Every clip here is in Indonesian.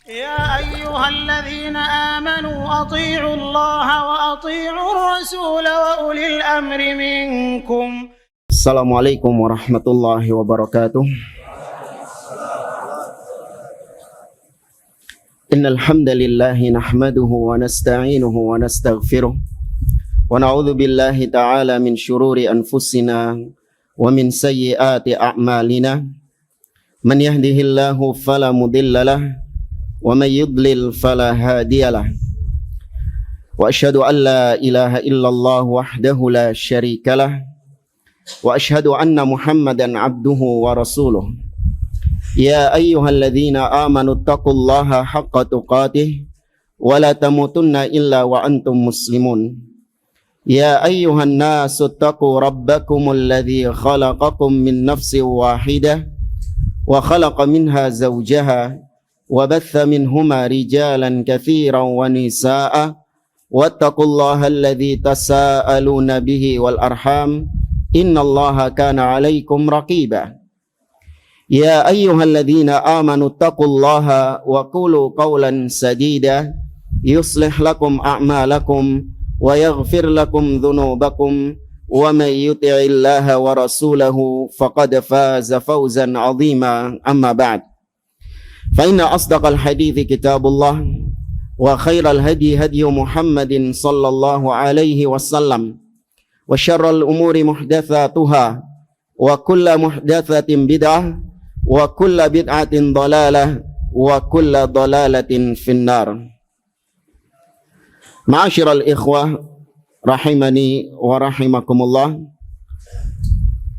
يا أيها الذين آمنوا أطيعوا الله وأطيعوا الرسول وأولي الأمر منكم. Assalamualaikum warahmatullahi wabarakatuh. Innal hamdalillah nahmaduhu wa nasta'inuhu wa nastaghfiruh wa na'udzu billahi ta'ala min shururi anfusina wa min sayyiati a'malina. Man yahdihillahu fala mudhillalah wa may yudlil fala hadiyalah. Wa asyhadu an la ilaha illallah wahdahu la syarikalah wa asyhadu anna Muhammadan abduhu wa rasuluh. Ya ayyuhalladzina amanu taqullaha haqqa tuqatih wa la tamutunna illa wa antum muslimun. Ya ayyuhan nasu taqu rabbakumul ladzi khalaqakum min nafsin wahidah wa khalaqa minha zawjaha wa batha minhuma rijalan katsiran wa nisaa'a wattaqullaha alladzi tasaaluna bihi wal arham innallaha kana 'alaikum raqiba. Ya ayyuhalladzina amanu taqullaha wa qulu qawlan sadida yuslih lakum a'malakum wa yaghfir lakum dhunubakum wa may yuti'illaha wa rasulahu faqad faza fawzan 'azima. Amma ba'd. Fa inna asdaqal hadithi kitabullah wa khairal hadi hadi Muhammadin sallallahu alaihi wasallam wa syarral umuri muhdatsatuha wa kullu muhdatsatin bid'ah wa kullu bid'atin dhalalah wa kullu dhalalatin finnar. Ma'asyiral ikhwah rahimani wa rahimakumullah.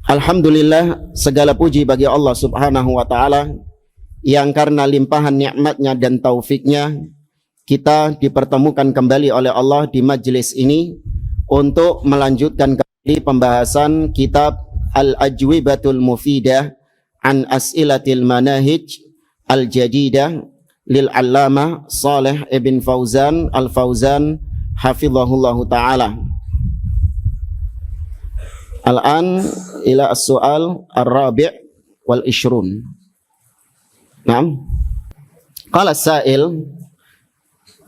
Alhamdulillah, segala puji bagi Allah Subhanahu wa taala yang karena limpahan nikmatnya dan taufiknya kita dipertemukan kembali oleh Allah di majelis ini untuk melanjutkan kembali pembahasan kitab Al-Ajwibatul Mufidah an As'ilatil Manahij Al-Jadidah lil Allamah Shalih ibn Fauzan Al-Fauzan hafizahullahu ta'ala. Al-an ila as-su'al ar-rabi' wal ishrun. Naam. Qala as-sa'il,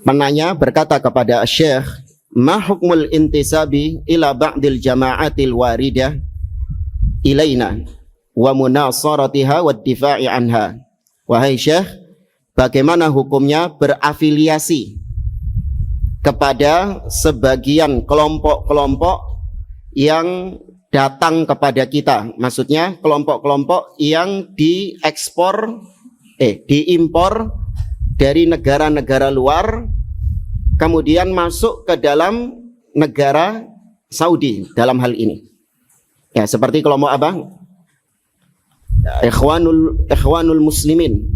penanya berkata kepada Syekh, ma hukmul intisabi ila ba'dil jama'atil waridah ilaina wa munasaratiha wa difa'i anha. Wahai Syekh, bagaimana hukumnya berafiliasi kepada sebagian kelompok-kelompok yang datang kepada kita? Maksudnya kelompok-kelompok yang diimpor dari negara-negara luar kemudian masuk ke dalam negara Saudi dalam hal ini. Ya, seperti kelompok apa? Ikhwanul Muslimin,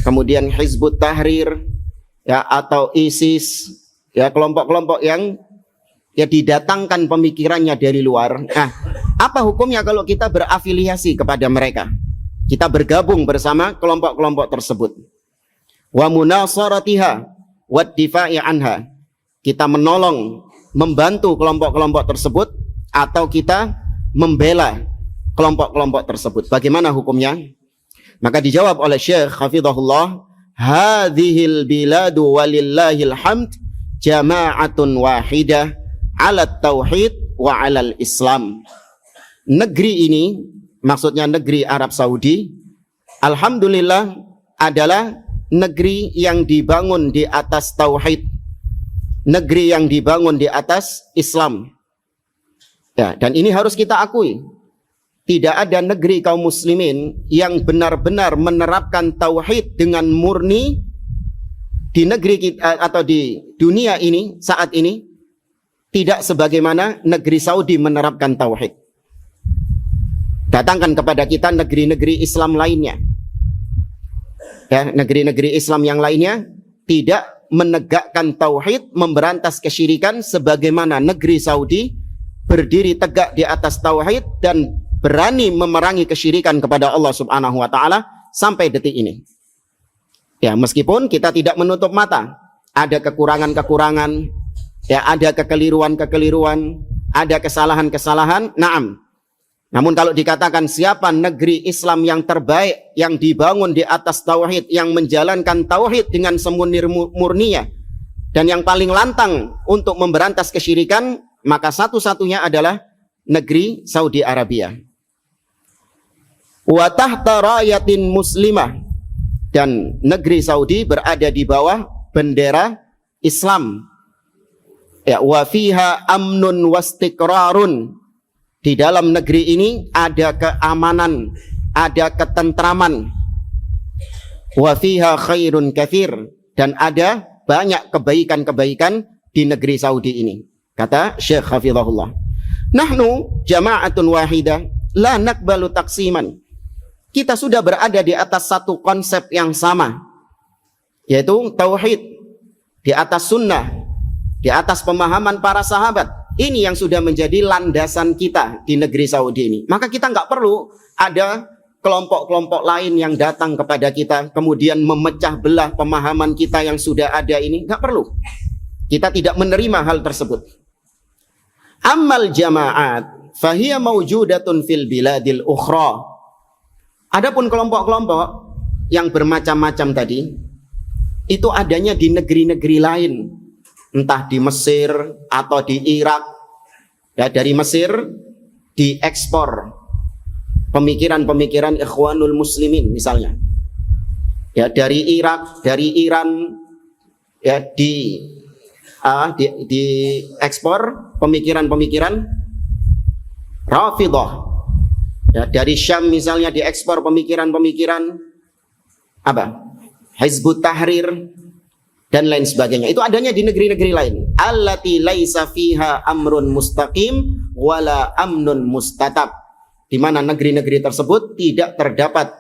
kemudian Hizbut Tahrir, ya, atau ISIS, ya, kelompok-kelompok yang ya didatangkan pemikirannya dari luar. Nah, apa hukumnya kalau kita berafiliasi kepada mereka? Kita bergabung bersama kelompok-kelompok tersebut. Wa munasaratiha wa difa'i anha. Kita menolong, membantu kelompok-kelompok tersebut atau kita membela kelompok-kelompok tersebut. Bagaimana hukumnya? Maka dijawab oleh Syekh hafizahullah, hadhil biladu walillahil hamd jama'atun wahidah 'ala tauhid wa 'alal islam. Negeri ini, maksudnya negeri Arab Saudi, alhamdulillah adalah negeri yang dibangun di atas tauhid, negeri yang dibangun di atas Islam. Ya, dan ini harus kita akui. Tidak ada negeri kaum muslimin yang benar-benar menerapkan tauhid dengan murni di negeri kita atau di dunia ini saat ini, tidak sebagaimana negeri Saudi menerapkan tauhid. Datangkan kepada kita negeri-negeri Islam lainnya. Ya, negeri-negeri Islam yang lainnya tidak menegakkan tauhid, memberantas kesyirikan sebagaimana negeri Saudi berdiri tegak di atas tauhid dan berani memerangi kesyirikan kepada Allah Subhanahu wa taala sampai detik ini. Ya, meskipun kita tidak menutup mata, ada kekurangan-kekurangan, ya, ada kekeliruan-kekeliruan, ada kesalahan-kesalahan, na'am. Namun kalau dikatakan siapa negeri Islam yang terbaik, yang dibangun di atas tauhid, yang menjalankan tauhid dengan semurni-murninya, dan yang paling lantang untuk memberantas kesyirikan, maka satu-satunya adalah negeri Saudi Arabia. Wa tahta rayatin muslimah, dan negeri Saudi berada di bawah bendera Islam. Ya, wa fiha amnun wastiqrarun. Di dalam negeri ini ada keamanan, ada ketentraman. Wa fiha khairun katsir, dan ada banyak kebaikan-kebaikan di negeri Saudi ini. Kata Syekh Hafizahullah. Nahnu jama'atun wahidah la naqbalu taqsiman. Kita sudah berada di atas satu konsep yang sama, yaitu tauhid, di atas sunnah, di atas pemahaman para sahabat. Ini yang sudah menjadi landasan kita di negeri Saudi ini. Maka kita nggak perlu ada kelompok-kelompok lain yang datang kepada kita, kemudian memecah belah pemahaman kita yang sudah ada ini. Nggak perlu. Kita tidak menerima hal tersebut. Ammal jama'at fahiya mawjudatun fil biladil ukhra. Adapun kelompok-kelompok yang bermacam-macam tadi, itu adanya di negeri-negeri lain. Entah di Mesir atau di Irak. Ya, dari Mesir diekspor pemikiran-pemikiran Ikhwanul Muslimin misalnya. Ya, dari Irak, dari Iran, ya diekspor pemikiran-pemikiran Rafidhah. Ya, dari Syam misalnya diekspor pemikiran-pemikiran apa? Hizbut Tahrir dan lain sebagainya. Itu adanya di negeri-negeri lain. Allati laisa fiha amrun mustaqim wala amnun mustatab. Di mana negeri-negeri tersebut tidak terdapat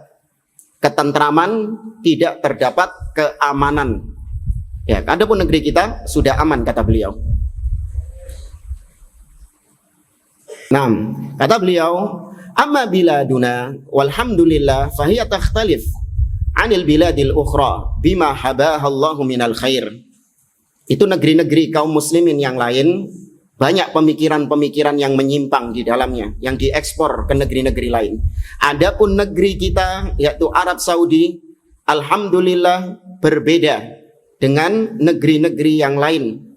ketentraman, tidak terdapat keamanan. Ya, adapun negeri kita sudah aman, kata beliau. Nah, kata beliau, amma biladuna walhamdulillah fahiya takhtalif anil biladil ukhra bima habahallahu minal khair. Itu negeri-negeri kaum muslimin yang lain banyak pemikiran-pemikiran yang menyimpang di dalamnya, yang diekspor ke negeri-negeri lain. Adapun negeri kita yaitu Arab Saudi, alhamdulillah berbeda dengan negeri-negeri yang lain.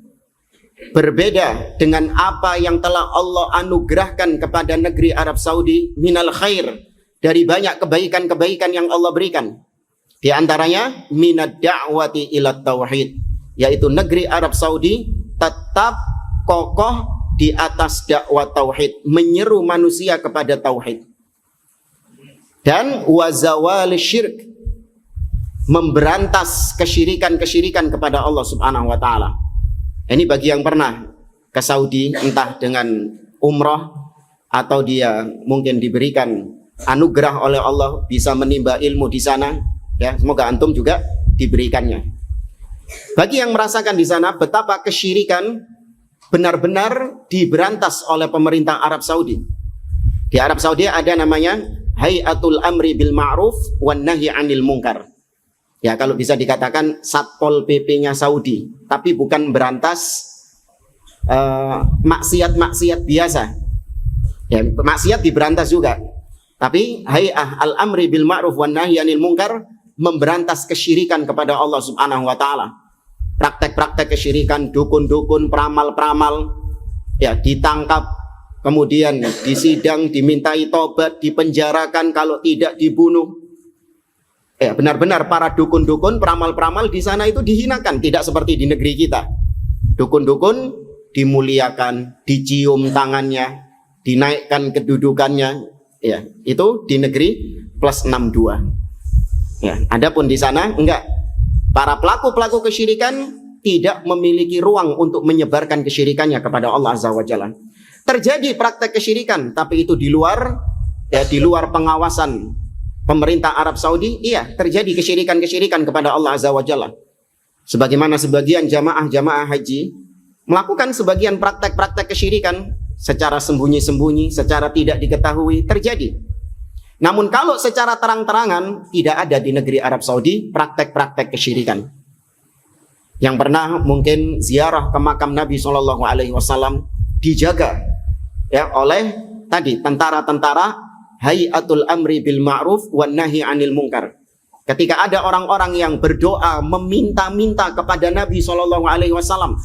Berbeda dengan apa yang telah Allah anugerahkan kepada negeri Arab Saudi minal khair, dari banyak kebaikan-kebaikan yang Allah berikan. Di antaranya minad da'wati ila tauhid, yaitu negeri Arab Saudi tetap kokoh di atas dakwah tauhid, menyeru manusia kepada tauhid. Dan wazawal syirk, memberantas kesyirikan-kesyirikan kepada Allah Subhanahu wa taala. Ini bagi yang pernah ke Saudi, entah dengan umrah atau dia mungkin diberikan anugerah oleh Allah bisa menimba ilmu di sana. Ya, semoga antum juga diberikannya. Bagi yang merasakan di sana betapa kesyirikan benar-benar diberantas oleh pemerintah Arab Saudi. Di Arab Saudi ada namanya Hayatul Amri bil Ma'ruf wan Nahyi 'anil Munkar. Ya, kalau bisa dikatakan Satpol PP-nya Saudi, tapi bukan berantas maksiat-maksiat biasa. Ya, maksiat diberantas juga. Tapi Hay'ah al-Amri bil Ma'ruf wan Nahyi 'anil Munkar memberantas kesyirikan kepada Allah Subhanahu wa taala. Praktek-praktek kesyirikan, dukun-dukun, peramal-peramal ya ditangkap, kemudian disidang, dimintai tobat, dipenjarakan, kalau tidak dibunuh. Ya, benar-benar para dukun-dukun, peramal-peramal di sana itu dihinakan, tidak seperti di negeri kita. Dukun-dukun dimuliakan, dicium tangannya, dinaikkan kedudukannya. Ya, itu di negeri plus 62. Ya, adapun di sana enggak. Para pelaku-pelaku kesyirikan tidak memiliki ruang untuk menyebarkan kesyirikannya kepada Allah Azza wa Jalla. Terjadi praktek kesyirikan, tapi itu di luar pengawasan pemerintah Arab Saudi. Iya, terjadi kesyirikan-kesyirikan kepada Allah Azza wa Jalla. Sebagaimana sebagian jamaah haji melakukan sebagian praktek-praktek kesyirikan secara sembunyi-sembunyi, secara tidak diketahui, terjadi. Namun kalau secara terang-terangan tidak ada di negeri Arab Saudi praktek-praktek kesyirikan. Yang pernah mungkin ziarah ke makam Nabi SAW dijaga ya oleh tadi tentara-tentara hayatul amri bil ma'ruf wan nahi 'anil munkar. Ketika ada orang-orang yang berdoa meminta-minta kepada Nabi Shallallahu Alaihi Wasallam,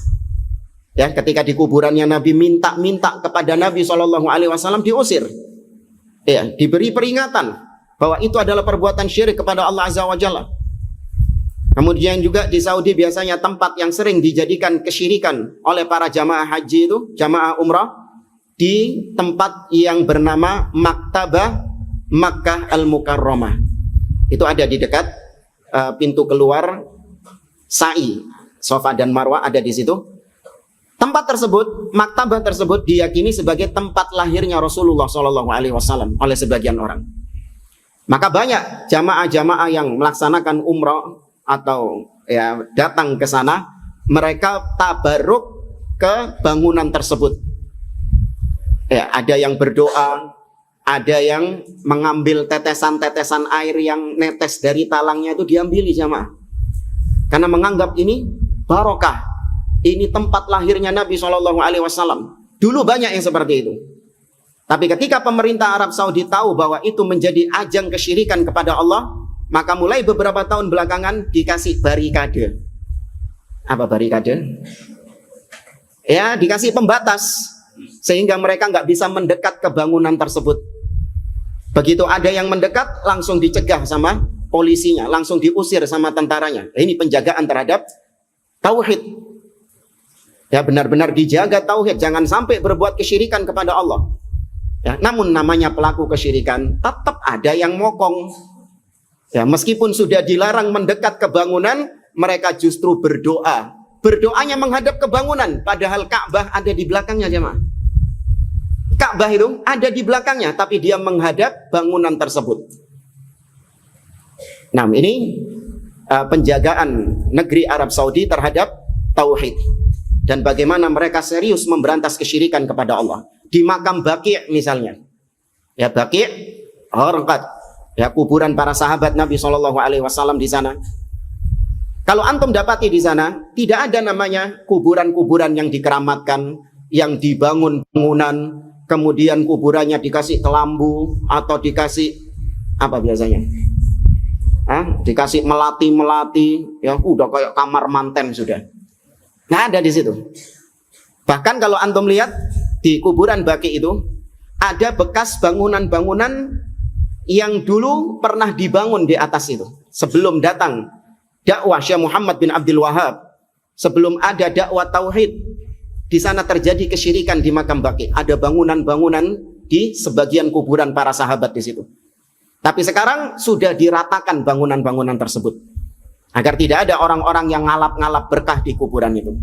ya, ketika di kuburannya Nabi minta-minta kepada Nabi Shallallahu Alaihi Wasallam, diusir, ya, diberi peringatan bahwa itu adalah perbuatan syirik kepada Allah Azza wa Jalla. Kemudian juga di Saudi biasanya tempat yang sering dijadikan kesyirikan oleh para jamaah haji itu, jamaah umrah, di tempat yang bernama Maktabah Makkah Al-Mukarramah. Itu ada di dekat pintu keluar Sa'i, Safa dan Marwah ada di situ. Tempat tersebut, maktabah tersebut diyakini sebagai tempat lahirnya Rasulullah SAW oleh sebagian orang. Maka banyak jamaah-jamaah yang melaksanakan umrah atau ya datang ke sana, mereka tabaruk ke bangunan tersebut. Ya, ada yang berdoa, ada yang mengambil tetesan-tetesan air yang netes dari talangnya itu diambili jamaah. Karena menganggap ini barokah, ini tempat lahirnya Nabi SAW. Dulu banyak yang seperti itu. Tapi ketika pemerintah Arab Saudi tahu bahwa itu menjadi ajang kesyirikan kepada Allah, maka mulai beberapa tahun belakangan dikasih barikade. Apa barikade? Ya, dikasih pembatas sehingga mereka nggak bisa mendekat ke bangunan tersebut. Begitu ada yang mendekat, langsung dicegah sama polisinya, langsung diusir sama tentaranya. Ini penjagaan terhadap tauhid. Ya, benar-benar dijaga tauhid, jangan sampai berbuat kesyirikan kepada Allah. Ya, namun namanya pelaku kesyirikan tetap ada yang mokong. Ya, meskipun sudah dilarang mendekat ke bangunan, mereka justru berdoa. Berdoanya menghadap ke bangunan, padahal Ka'bah ada di belakangnya jemaah. Ka'bah itu ada di belakangnya, tapi dia menghadap bangunan tersebut. Nah, ini penjagaan negeri Arab Saudi terhadap tauhid. Dan bagaimana mereka serius memberantas kesyirikan kepada Allah. Di makam Baqi' misalnya. Ya, Baqi' Gharqad. Ya, kuburan para sahabat Nabi SAW di sana. Kalau antum dapati di sana, tidak ada namanya kuburan-kuburan yang dikeramatkan, yang dibangun bangunan, kemudian kuburannya dikasih kelambu atau dikasih apa biasanya? Dikasih melati-melati, ya udah kayak kamar manten sudah. Nggak ada di situ. Bahkan kalau antum lihat di kuburan Baqi itu ada bekas bangunan-bangunan yang dulu pernah dibangun di atas itu sebelum datang dakwah Syekh Muhammad bin Abdul Wahab, sebelum ada dakwah tauhid. Di sana terjadi kesyirikan di makam Baqi. Ada bangunan-bangunan di sebagian kuburan para sahabat di situ. Tapi sekarang sudah diratakan bangunan-bangunan tersebut agar tidak ada orang-orang yang ngalap-ngalap berkah di kuburan itu.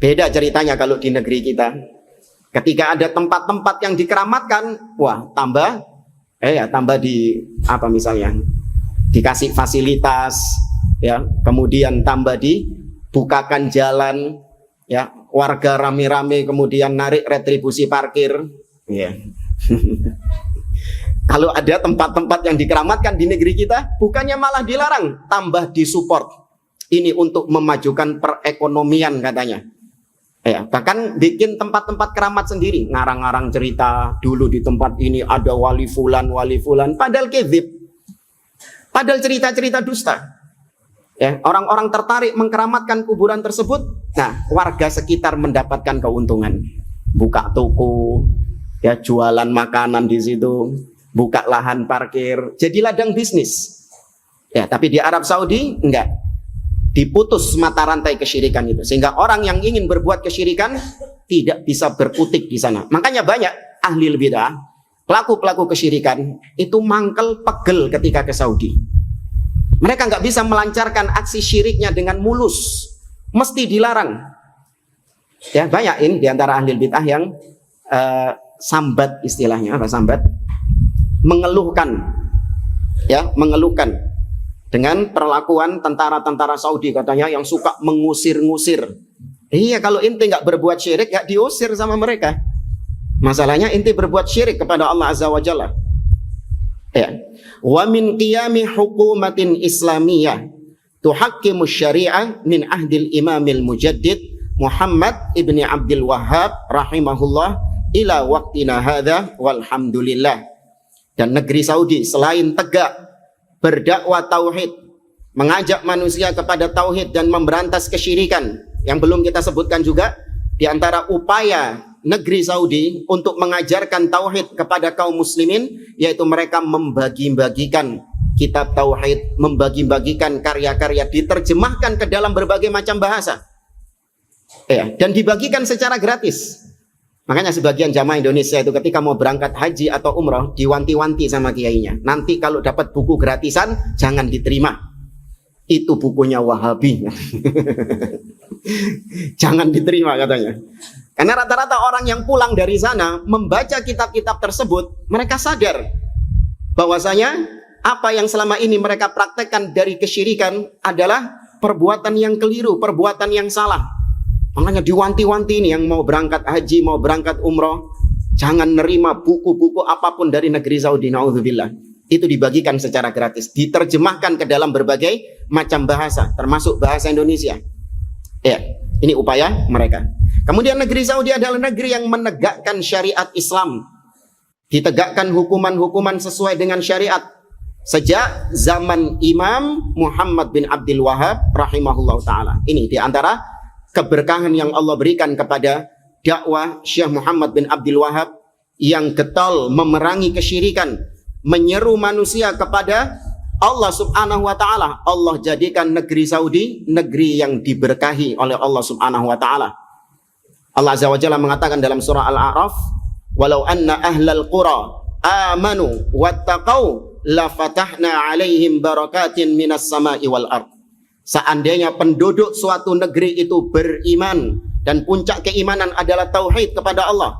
Beda ceritanya kalau di negeri kita. Ketika ada tempat-tempat yang dikeramatkan, wah tambah di apa misalnya? Dikasih fasilitas, ya, kemudian tambah dibukakan jalan, ya, warga rame-rame kemudian narik retribusi parkir, ya. Kalau ada tempat-tempat yang dikeramatkan di negeri kita, bukannya malah dilarang, tambah disupport. Ini untuk memajukan perekonomian katanya. Ya, bahkan bikin tempat-tempat keramat sendiri, ngarang-ngarang cerita, dulu di tempat ini ada wali fulan, padahal kezib. Padahal cerita-cerita dusta. Ya, orang-orang tertarik mengkeramatkan kuburan tersebut. Nah, warga sekitar mendapatkan keuntungan. Buka toko, ya, jualan makanan di situ, buka lahan parkir, jadi ladang bisnis. Ya, tapi di Arab Saudi enggak. Diputus mata rantai kesyirikan itu, sehingga orang yang ingin berbuat kesyirikan tidak bisa berkutik di sana. Makanya banyak ahli bidah, pelaku-pelaku kesyirikan itu mangkel pegel ketika ke Saudi. Mereka nggak bisa melancarkan aksi syiriknya dengan mulus, mesti dilarang. Ya, banyak ini di antara ahli bidah yang sambat, istilahnya apa sambat? Mengeluhkan, ya, mengeluhkan dengan perlakuan tentara-tentara Saudi katanya yang suka mengusir-ngusir. Iya, kalau inti nggak berbuat syirik, nggak diusir sama mereka. Masalahnya inti berbuat syirik kepada Allah Azza wa Jalla. Ya. Wa min qiyami hukumatin islamiyah tuhakkimu syari'ah min ahdil imamil mujaddid Muhammad ibni Abdul Wahhab rahimahullah ila waqtina hadza walhamdulillah. Dan negeri Saudi selain tegak berdakwah tauhid, mengajak manusia kepada tauhid dan memberantas kesyirikan, yang belum kita sebutkan juga di antara upaya negeri Saudi untuk mengajarkan tauhid kepada kaum muslimin, yaitu mereka membagi-bagikan kitab tauhid, membagi-bagikan karya-karya, diterjemahkan ke dalam berbagai macam bahasa, ya, dan dibagikan secara gratis. Makanya sebagian jamaah Indonesia itu ketika mau berangkat haji atau umroh diwanti-wanti sama kiainya, nanti kalau dapat buku gratisan jangan diterima, itu bukunya Wahabi. Jangan diterima katanya. Karena rata-rata orang yang pulang dari sana membaca kitab-kitab tersebut, mereka sadar bahwasanya apa yang selama ini mereka praktekkan dari kesyirikan adalah perbuatan yang keliru, perbuatan yang salah. Makanya diwanti-wanti ini yang mau berangkat haji, mau berangkat umroh, jangan nerima buku-buku apapun dari negeri Saudi, naudzubillah. Itu dibagikan secara gratis, diterjemahkan ke dalam berbagai macam bahasa, termasuk bahasa Indonesia. Ya, ini upaya mereka. Kemudian negeri Saudi adalah negeri yang menegakkan syariat Islam, ditegakkan hukuman-hukuman sesuai dengan syariat sejak zaman Imam Muhammad bin Abdul Wahab rahimahullah ta'ala. Ini diantara keberkahan yang Allah berikan kepada dakwah Syekh Muhammad bin Abdul Wahab yang getol memerangi kesyirikan, menyeru manusia kepada Allah subhanahu wa ta'ala. Allah jadikan negeri Saudi negeri yang diberkahi oleh Allah subhanahu wa ta'ala. Allah azza wa jalla mengatakan dalam surah Al-A'raf, walau anna ahlal qura amanu wattaqau la fatahna alaihim barakatin minas sama'i wal ard. Seandainya penduduk suatu negeri itu beriman dan puncak keimanan adalah tauhid kepada Allah,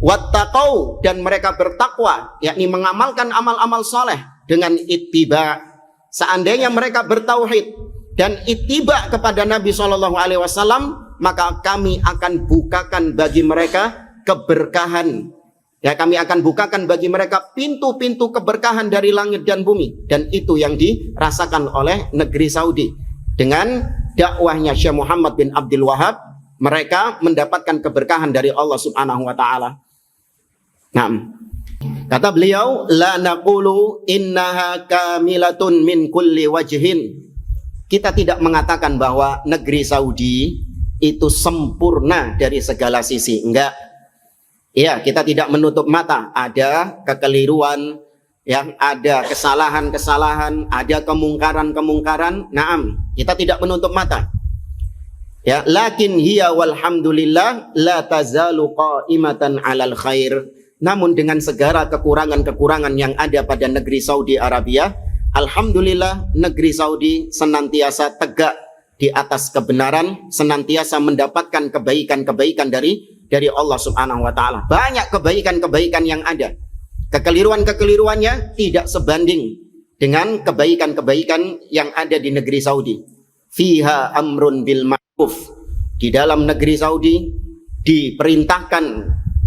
wattaqau, dan mereka bertakwa, yakni mengamalkan amal-amal soleh dengan ittiba. Seandainya mereka bertauhid dan ittiba kepada Nabi SAW, maka kami akan bukakan bagi mereka keberkahan. Ya, kami akan bukakan bagi mereka pintu-pintu keberkahan dari langit dan bumi. Dan itu yang dirasakan oleh negeri Saudi. Dengan dakwahnya Syekh Muhammad bin Abdul Wahab, mereka mendapatkan keberkahan dari Allah subhanahu wa ta'ala. Nah, kata beliau, la naqulu innaha kamilatun min kulli wajhin. Kita tidak mengatakan bahwa negeri Saudi itu sempurna dari segala sisi. Enggak. Ya, kita tidak menutup mata. Ada kekeliruan, yang ada kesalahan-kesalahan, ada kemungkaran-kemungkaran. Naam, kita tidak menutup mata. Ya, lakin hiya walhamdulillah la tazalu qa'imatan 'alal khair. Namun dengan segala kekurangan-kekurangan yang ada pada negeri Saudi Arabia, alhamdulillah negeri Saudi senantiasa tegak di atas kebenaran, senantiasa mendapatkan kebaikan-kebaikan dari Allah Subhanahu wa taala. Banyak kebaikan-kebaikan yang ada. Kekeliruan-kekeliruannya tidak sebanding dengan kebaikan-kebaikan yang ada di negeri Saudi. Fiha amrun bil ma'ruf. Di dalam negeri Saudi diperintahkan,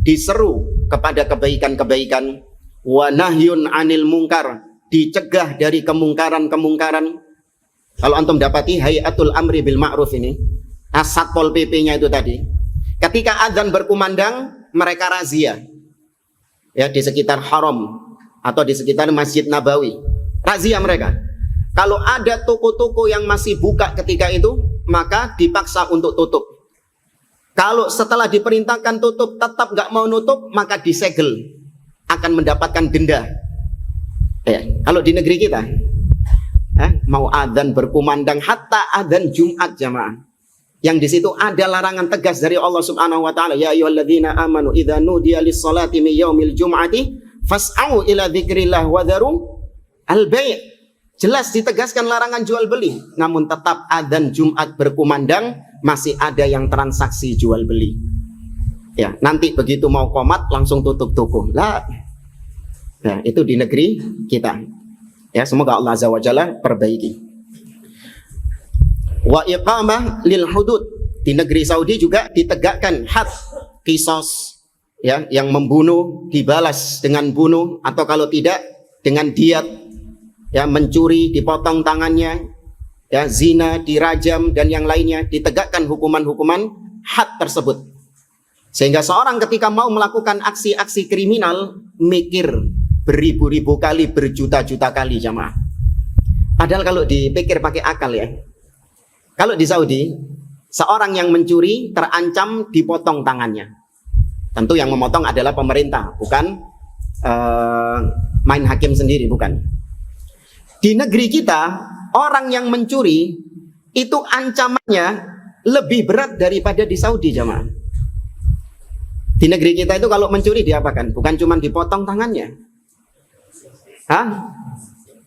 diseru kepada kebaikan-kebaikan, wa nahyun 'anil munkar, dicegah dari kemungkaran-kemungkaran. Kalau antum dapati Hayatul Amri bil Ma'ruf ini, Satpol PP-nya itu tadi, ketika azan berkumandang, mereka razia. Ya, di sekitar haram atau di sekitar Masjid Nabawi, razia mereka. Kalau ada toko-toko yang masih buka ketika itu, maka dipaksa untuk tutup. Kalau setelah diperintahkan tutup tetap nggak mau nutup, maka disegel, akan mendapatkan denda. Ya, kalau di negeri kita, mau adzan berkumandang, hatta adzan Jumat jamaah, yang di situ ada larangan tegas dari Allah Subhanahu wa taala, ya ayyuhalladzina amanu idza nudiya lis-salati min yaumil jum'ati fas'au ila dzikrillah wa dharu al-bai'. Jelas ditegaskan larangan jual beli, namun tetap adzan Jumat berkumandang masih ada yang transaksi jual beli. Ya, nanti begitu mau qomat langsung tutup toko. Lah. Nah, itu di negeri kita. Ya, semoga Allah Azza wa Jalla perbaiki. Wa iqamah lil hudud. Di negeri Saudi juga ditegakkan had, qisas, ya, yang membunuh dibalas dengan bunuh, atau kalau tidak dengan diat, ya, mencuri dipotong tangannya, ya, zina dirajam, dan yang lainnya, ditegakkan hukuman-hukuman had tersebut. Sehingga seorang ketika mau melakukan aksi-aksi kriminal mikir beribu-ribu kali, berjuta-juta kali jamaah. Padahal kalau dipikir pakai akal ya. Kalau di Saudi, seorang yang mencuri terancam dipotong tangannya. Tentu yang memotong adalah pemerintah, bukan main hakim sendiri, bukan. Di negeri kita, orang yang mencuri itu ancamannya lebih berat daripada di Saudi jamaah. Di negeri kita itu kalau mencuri diapakan? Bukan cuma dipotong tangannya.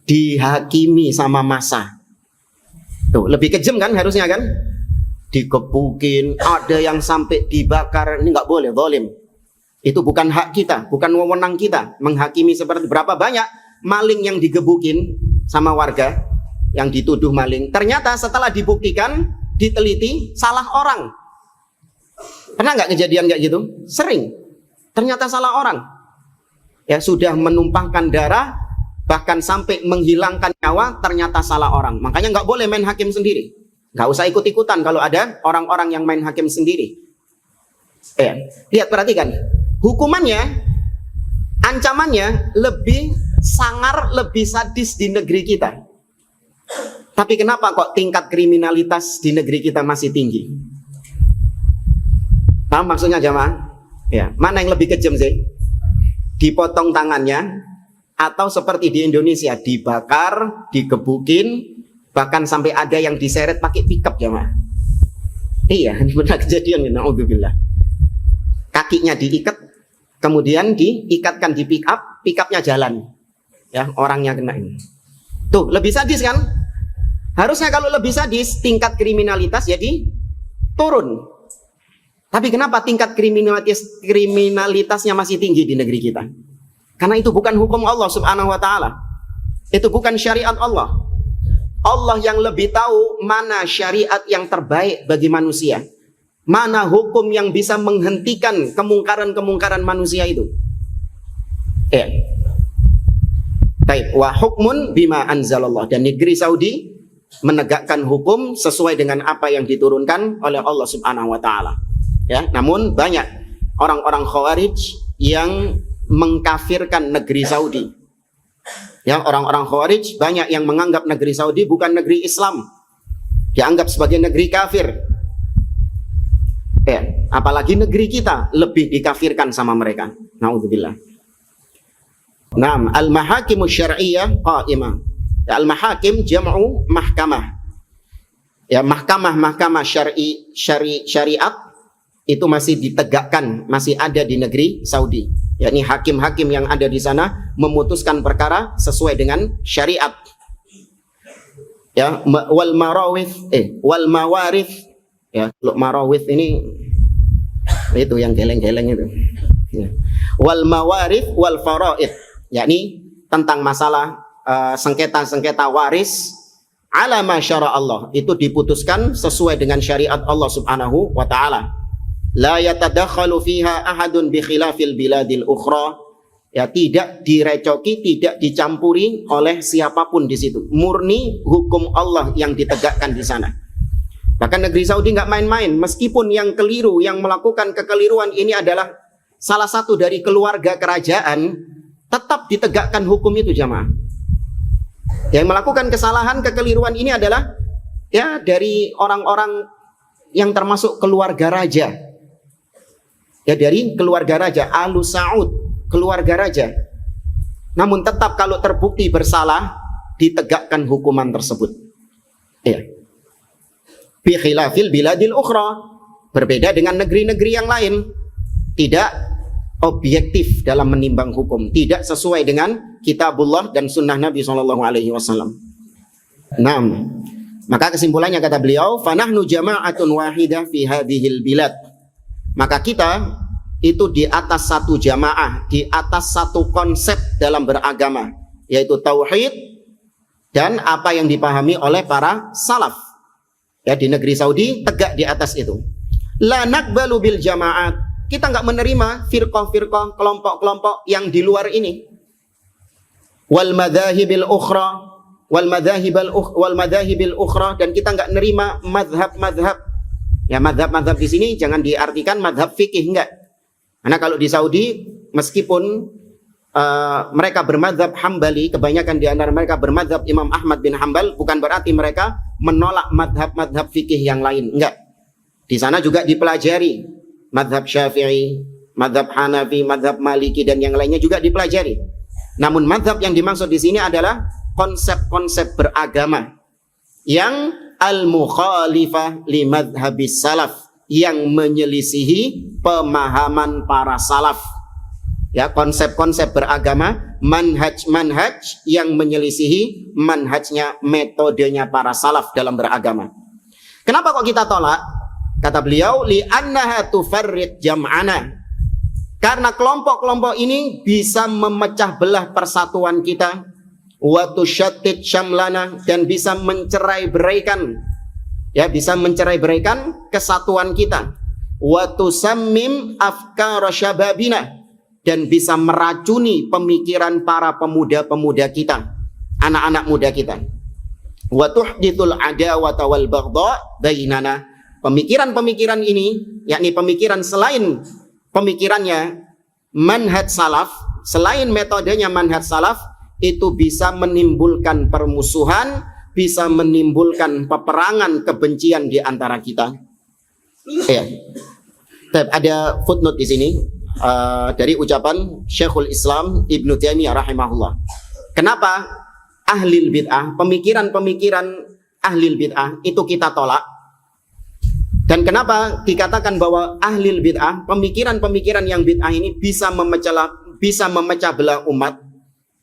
Dihakimi sama massa. Tuh, lebih kejam kan harusnya kan? Dikepukin, ada yang sampai dibakar. Ini nggak boleh, zalim. Itu bukan hak kita, bukan wewenang kita menghakimi seperti berapa banyak maling yang digebukin sama warga yang dituduh maling. Ternyata setelah dibuktikan, diteliti, salah orang. Pernah nggak kejadian kayak gitu? Sering. Ternyata salah orang. Ya sudah menumpahkan darah, bahkan sampai menghilangkan nyawa, ternyata salah orang. Makanya nggak boleh main hakim sendiri. Nggak usah ikut-ikutan kalau ada orang-orang yang main hakim sendiri. Lihat, perhatikan. Hukumannya, ancamannya lebih sangar, lebih sadis di negeri kita. Tapi kenapa kok tingkat kriminalitas di negeri kita masih tinggi? Paham maksudnya jamaah? Ya, mana yang lebih kejam sih? Dipotong tangannya atau seperti di Indonesia dibakar, digebukin, bahkan sampai ada yang diseret pakai pickup jamaah. Iya, benar kejadian, naudzubillah. Kakinya diikat, kemudian diikatkan di pick-upnya jalan. Ya, orangnya kena ini. Tuh, lebih sadis kan? Harusnya kalau lebih sadis, tingkat kriminalitas jadi turun. Tapi kenapa tingkat kriminalitasnya masih tinggi di negeri kita? Karena itu bukan hukum Allah subhanahu wa ta'ala. Itu bukan syariat Allah. Allah yang lebih tahu mana syariat yang terbaik bagi manusia. Mana hukum yang bisa menghentikan kemungkaran-kemungkaran manusia itu. Baik, wa hukmun bima anzalallah. Dan negeri Saudi menegakkan hukum sesuai dengan apa yang diturunkan oleh Allah subhanahu wa ta'ala. Ya, namun banyak orang-orang Khawarij yang mengkafirkan negeri Saudi. Ya, orang-orang Khawarij banyak yang menganggap negeri Saudi bukan negeri Islam, dianggap sebagai negeri kafir. Ya, apalagi negeri kita lebih dikafirkan sama mereka. Naudzubillah. Naam, al-mahakimu syar'iyyah qa'imah. Ya, al-mahakim jam'u mahkamah. Ya, mahkamah-mahkamah syariat itu masih ditegakkan, masih ada di negeri Saudi. Yakni hakim-hakim yang ada di sana memutuskan perkara sesuai dengan syariat. Ya, wal mawarith. Ya, marawith ini itu yang geleng-geleng itu. Ya. Wal mawarith wal faraid. Yakni tentang masalah sengketa-sengketa waris ala ma syara Allah. Itu diputuskan sesuai dengan syariat Allah Subhanahu wa taala. La yatadakhalu fiha ahadun bi khilafil biladil ukhra. Ya, tidak direcoki, tidak dicampuri oleh siapapun di situ. Murni hukum Allah yang ditegakkan di sana. Bahkan negeri Saudi nggak main-main, meskipun yang keliru, yang melakukan kekeliruan ini adalah salah satu dari keluarga kerajaan, tetap ditegakkan hukum itu jamaah. Yang melakukan kesalahan, kekeliruan ini adalah ya dari orang-orang yang termasuk keluarga raja. Ya, dari keluarga raja, Alu Sa'ud, keluarga raja. Namun tetap kalau terbukti bersalah, ditegakkan hukuman tersebut. Ya. Bi khilafil biladil ukhra, berbeda dengan negeri-negeri yang lain, tidak objektif dalam menimbang hukum, tidak sesuai dengan kitabullah dan sunnah Nabi SAW. Nah, maka kesimpulannya kata beliau, fanahnu jama'atun wahidah fi hadhil bilad. Maka kita itu di atas satu jamaah, di atas satu konsep dalam beragama, yaitu tauhid dan apa yang dipahami oleh para salaf. Ya, di negeri Saudi tegak di atas itu. La naqbalu bil jamaat. Kita nggak menerima firqah-firqah, kelompok-kelompok yang di luar ini. Wal madzahibil ukhra, wal madzahibil ukhra, dan kita nggak nerima madhab-madhab. Ya, madhab-madhab di sini jangan diartikan madhab fikih, enggak. Karena kalau di Saudi, meskipun mereka bermadzhab Hambali, kebanyakan di antara mereka bermadzhab Imam Ahmad bin Hambal, bukan berarti mereka menolak madhab-madhab fikih yang lain. Enggak. Di sana juga dipelajari madhab Syafi'i, madhab Hanafi, madhab Maliki, dan yang lainnya juga dipelajari. Namun madhab yang dimaksud di sini adalah konsep-konsep beragama yang al-mukhalifah li madhabis salaf, yang menyelisihi pemahaman para salaf. Ya, konsep-konsep beragama, manhaj-manhaj yang menyelisihi manhajnya, metodenya para salaf dalam beragama. Kenapa kok kita tolak? Kata beliau, li'annaha tufarriq jam'ana. Karena kelompok-kelompok ini bisa memecah belah persatuan kita, wa tusyattid syamlana, dan bisa mencerai-beraikan, ya, bisa mencerai-beraikan kesatuan kita, wa tusammim afkara syababina, dan bisa meracuni pemikiran para pemuda-pemuda kita, anak-anak muda kita. Wa tuhdithul adawata wal baghdha bainana. Pemikiran-pemikiran ini, yakni pemikiran selain pemikirannya manhaj salaf, selain metodenya manhaj salaf, itu bisa menimbulkan permusuhan, bisa menimbulkan peperangan, kebencian di antara kita. Ya. Ada footnote di sini. Dari ucapan Syekhul Islam Ibnu Taimiyah rahimahullah. Kenapa ahlil bid'ah, pemikiran-pemikiran ahlil bid'ah itu kita tolak? Dan kenapa dikatakan bahwa ahlil bid'ah, pemikiran-pemikiran yang bid'ah ini bisa memecah belah umat?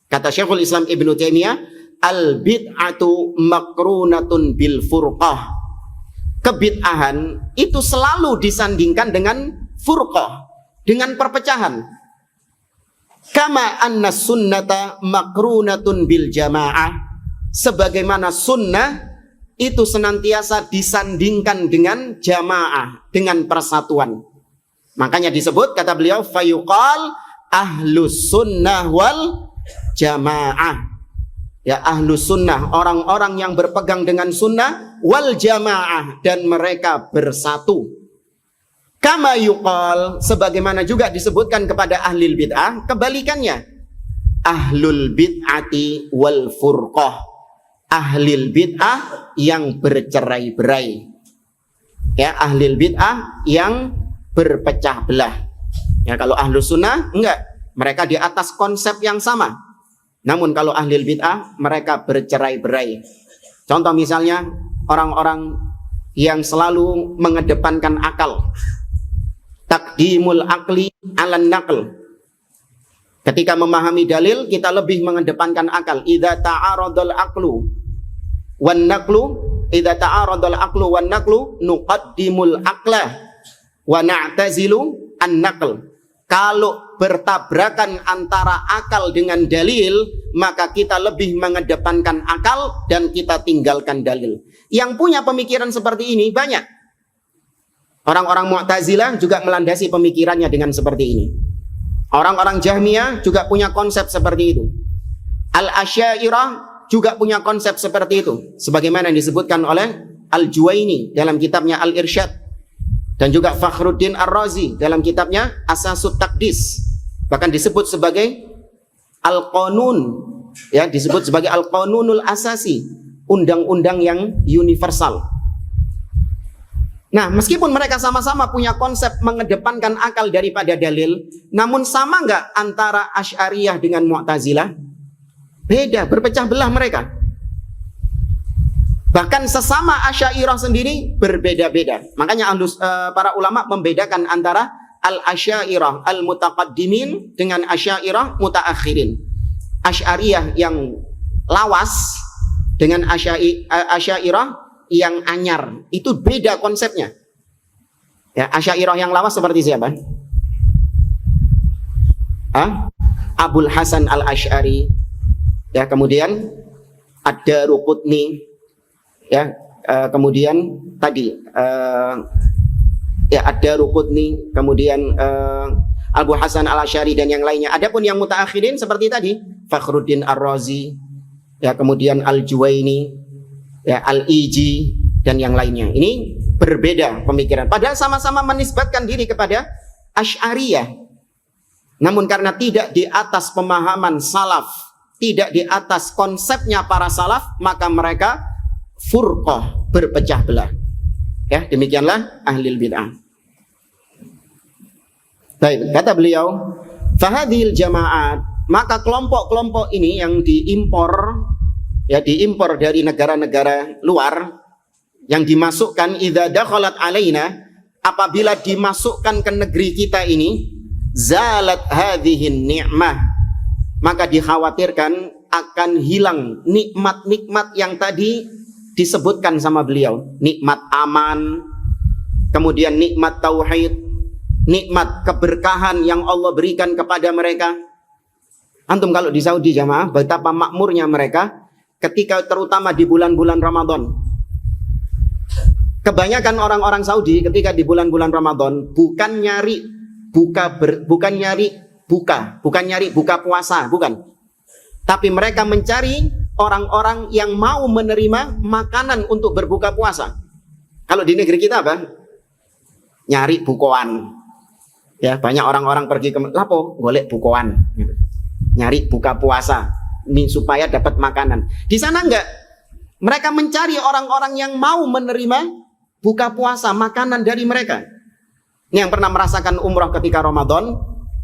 Kata Syekhul Islam Ibnu Taimiyah, al bid'atu makrunatun bil furqah. Kebid'ahan itu selalu disandingkan dengan furqah, dengan perpecahan. Kama anna sunnata makrunatun bil jamaah, sebagaimana sunnah itu senantiasa disandingkan dengan jamaah, dengan persatuan. Makanya disebut, kata beliau, fayuqal ahlus sunnah wal jamaah. Ya, ahlus sunnah, orang-orang yang berpegang dengan sunnah, wal jamaah, dan mereka bersatu. Kama yuqal, sebagaimana juga disebutkan kepada ahlul bid'ah, kebalikannya. Ahlul bid'ati wal furqah. Ahlul bid'ah yang bercerai-berai. Ya, ahlul bid'ah yang berpecah belah. Ya, kalau ahlus sunnah, enggak. Mereka di atas konsep yang sama. Namun kalau ahlul bid'ah, mereka bercerai-berai. Contoh misalnya, orang-orang yang selalu mengedepankan akal. Takdimul akli ala naql. Ketika memahami dalil, kita lebih mengedepankan akal. Idza ta'aradul aqlu wan naqlu, idza ta'aradul aqlu wan naqlu nuqaddimul aqla wa na'tazilu an naql. Kalau bertabrakan antara akal dengan dalil, maka kita lebih mengedepankan akal dan kita tinggalkan dalil. Yang punya pemikiran seperti ini banyak. Orang-orang Mu'tazilah juga melandasi pemikirannya dengan seperti ini. Orang-orang Jahmiyah juga punya konsep seperti itu. Al-Asy'ariyah juga punya konsep seperti itu. Sebagaimana yang disebutkan oleh Al-Juwaini dalam kitabnya Al-Irsyad. Dan juga Fakhruddin Ar-Razi dalam kitabnya Asasut Taqdis. Bahkan disebut sebagai Al-Qanun. Ya, disebut sebagai Al-Qanunul Asasi. Undang-undang yang universal. Nah, meskipun mereka sama-sama punya konsep mengedepankan akal daripada dalil, namun sama nggak antara Asy'ariyah dengan Mu'tazilah? Beda, berpecah belah mereka. Bahkan sesama Asy'ariyah sendiri berbeda-beda. Makanya para ulama membedakan antara al-Asy'ariyah al-mutaqaddimin dengan Asy'ariyah mutaakhirin. Asy'ariyah yang lawas dengan Asy'ariyah yang anyar, itu beda konsepnya. Ya, Asy'ariyah yang lawas seperti siapa? Abul Hasan Al-Asy'ari. Ya, kemudian Ad-Daruqutni. Ya, kemudian tadi ya Ad-Daruqutni, kemudian Abu Hasan Al-Asy'ari dan yang lainnya. Adapun yang mutaakhirin seperti tadi, Fakhruddin Ar-Razi, ya, kemudian Al-Juwaini, ya, Al-Iji dan yang lainnya. Ini berbeda pemikiran. Padahal sama-sama menisbatkan diri kepada Asy'ariyah. Namun karena tidak di atas pemahaman salaf, tidak di atas konsepnya para salaf, maka mereka furqah, berpecah belah. Ya, demikianlah ahlul bid'ah. Baik, kata beliau, fahadhil jama'at, maka kelompok-kelompok ini yang diimpor, ya diimpor dari negara-negara luar, yang dimasukkan idza dakhalat alaina, apabila dimasukkan ke negeri kita ini, zalat hadhihin ni'mah, maka dikhawatirkan akan hilang nikmat-nikmat yang tadi disebutkan sama beliau, nikmat aman, kemudian nikmat tauhid, nikmat keberkahan yang Allah berikan kepada mereka. Antum kalau di Saudi jamaah, betapa makmurnya mereka ketika terutama di bulan-bulan Ramadan. Kebanyakan orang-orang Saudi ketika di bulan-bulan Ramadan bukan nyari buka puasa, bukan. Tapi mereka mencari orang-orang yang mau menerima makanan untuk berbuka puasa. Kalau di negeri kita apa? Nyari bukoan. Ya, banyak orang-orang pergi ke lapo, golek bukoan. Nyari buka puasa supaya dapat makanan. Di sana enggak. Mereka mencari orang-orang yang mau menerima buka puasa, makanan dari mereka. Ini yang pernah merasakan umrah ketika Ramadan,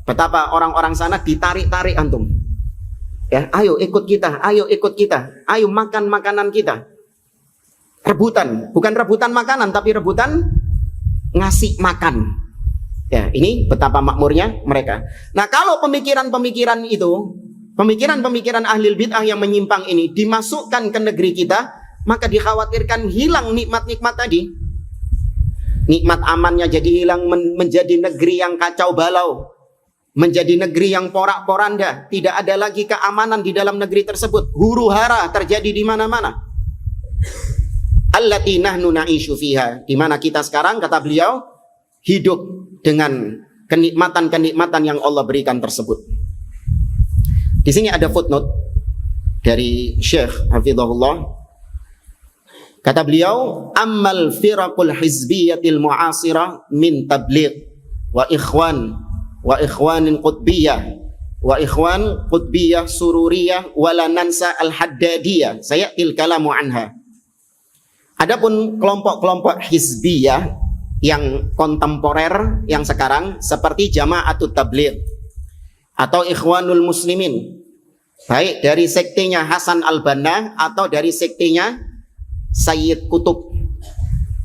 betapa orang-orang sana ditarik-tarik antum. Ya, ayo ikut kita, ayo makan makanan kita. Rebutan, bukan rebutan makanan, tapi rebutan ngasih makan. Ya, ini betapa makmurnya mereka. Nah, kalau pemikiran-pemikiran itu, pemikiran-pemikiran ahlul bid'ah yang menyimpang ini dimasukkan ke negeri kita, maka dikhawatirkan hilang nikmat-nikmat tadi. Nikmat amannya jadi hilang, menjadi negeri yang kacau balau, menjadi negeri yang porak-poranda, tidak ada lagi keamanan di dalam negeri tersebut. Huru-hara terjadi di mana-mana. Allati nahnu na'ishu fiha, di mana kita sekarang, kata beliau, hidup dengan kenikmatan-kenikmatan yang Allah berikan tersebut. Di sini ada footnote dari Syekh Hafizahullah. Kata beliau, ammal firaqul hizbiyatil mu'asirah min tabligh wa ikhwanin qutbiyah wa ikhwan qutbiyah sururiyah wala nansa al-haddadiyah sayatil kalamu anha. Adapun kelompok-kelompok hizbiyah yang kontemporer yang sekarang seperti Jama'atut Tabligh atau Ikhwanul Muslimin, baik dari sektenya Hasan al-Banna atau dari sektenya Sayyid Qutb.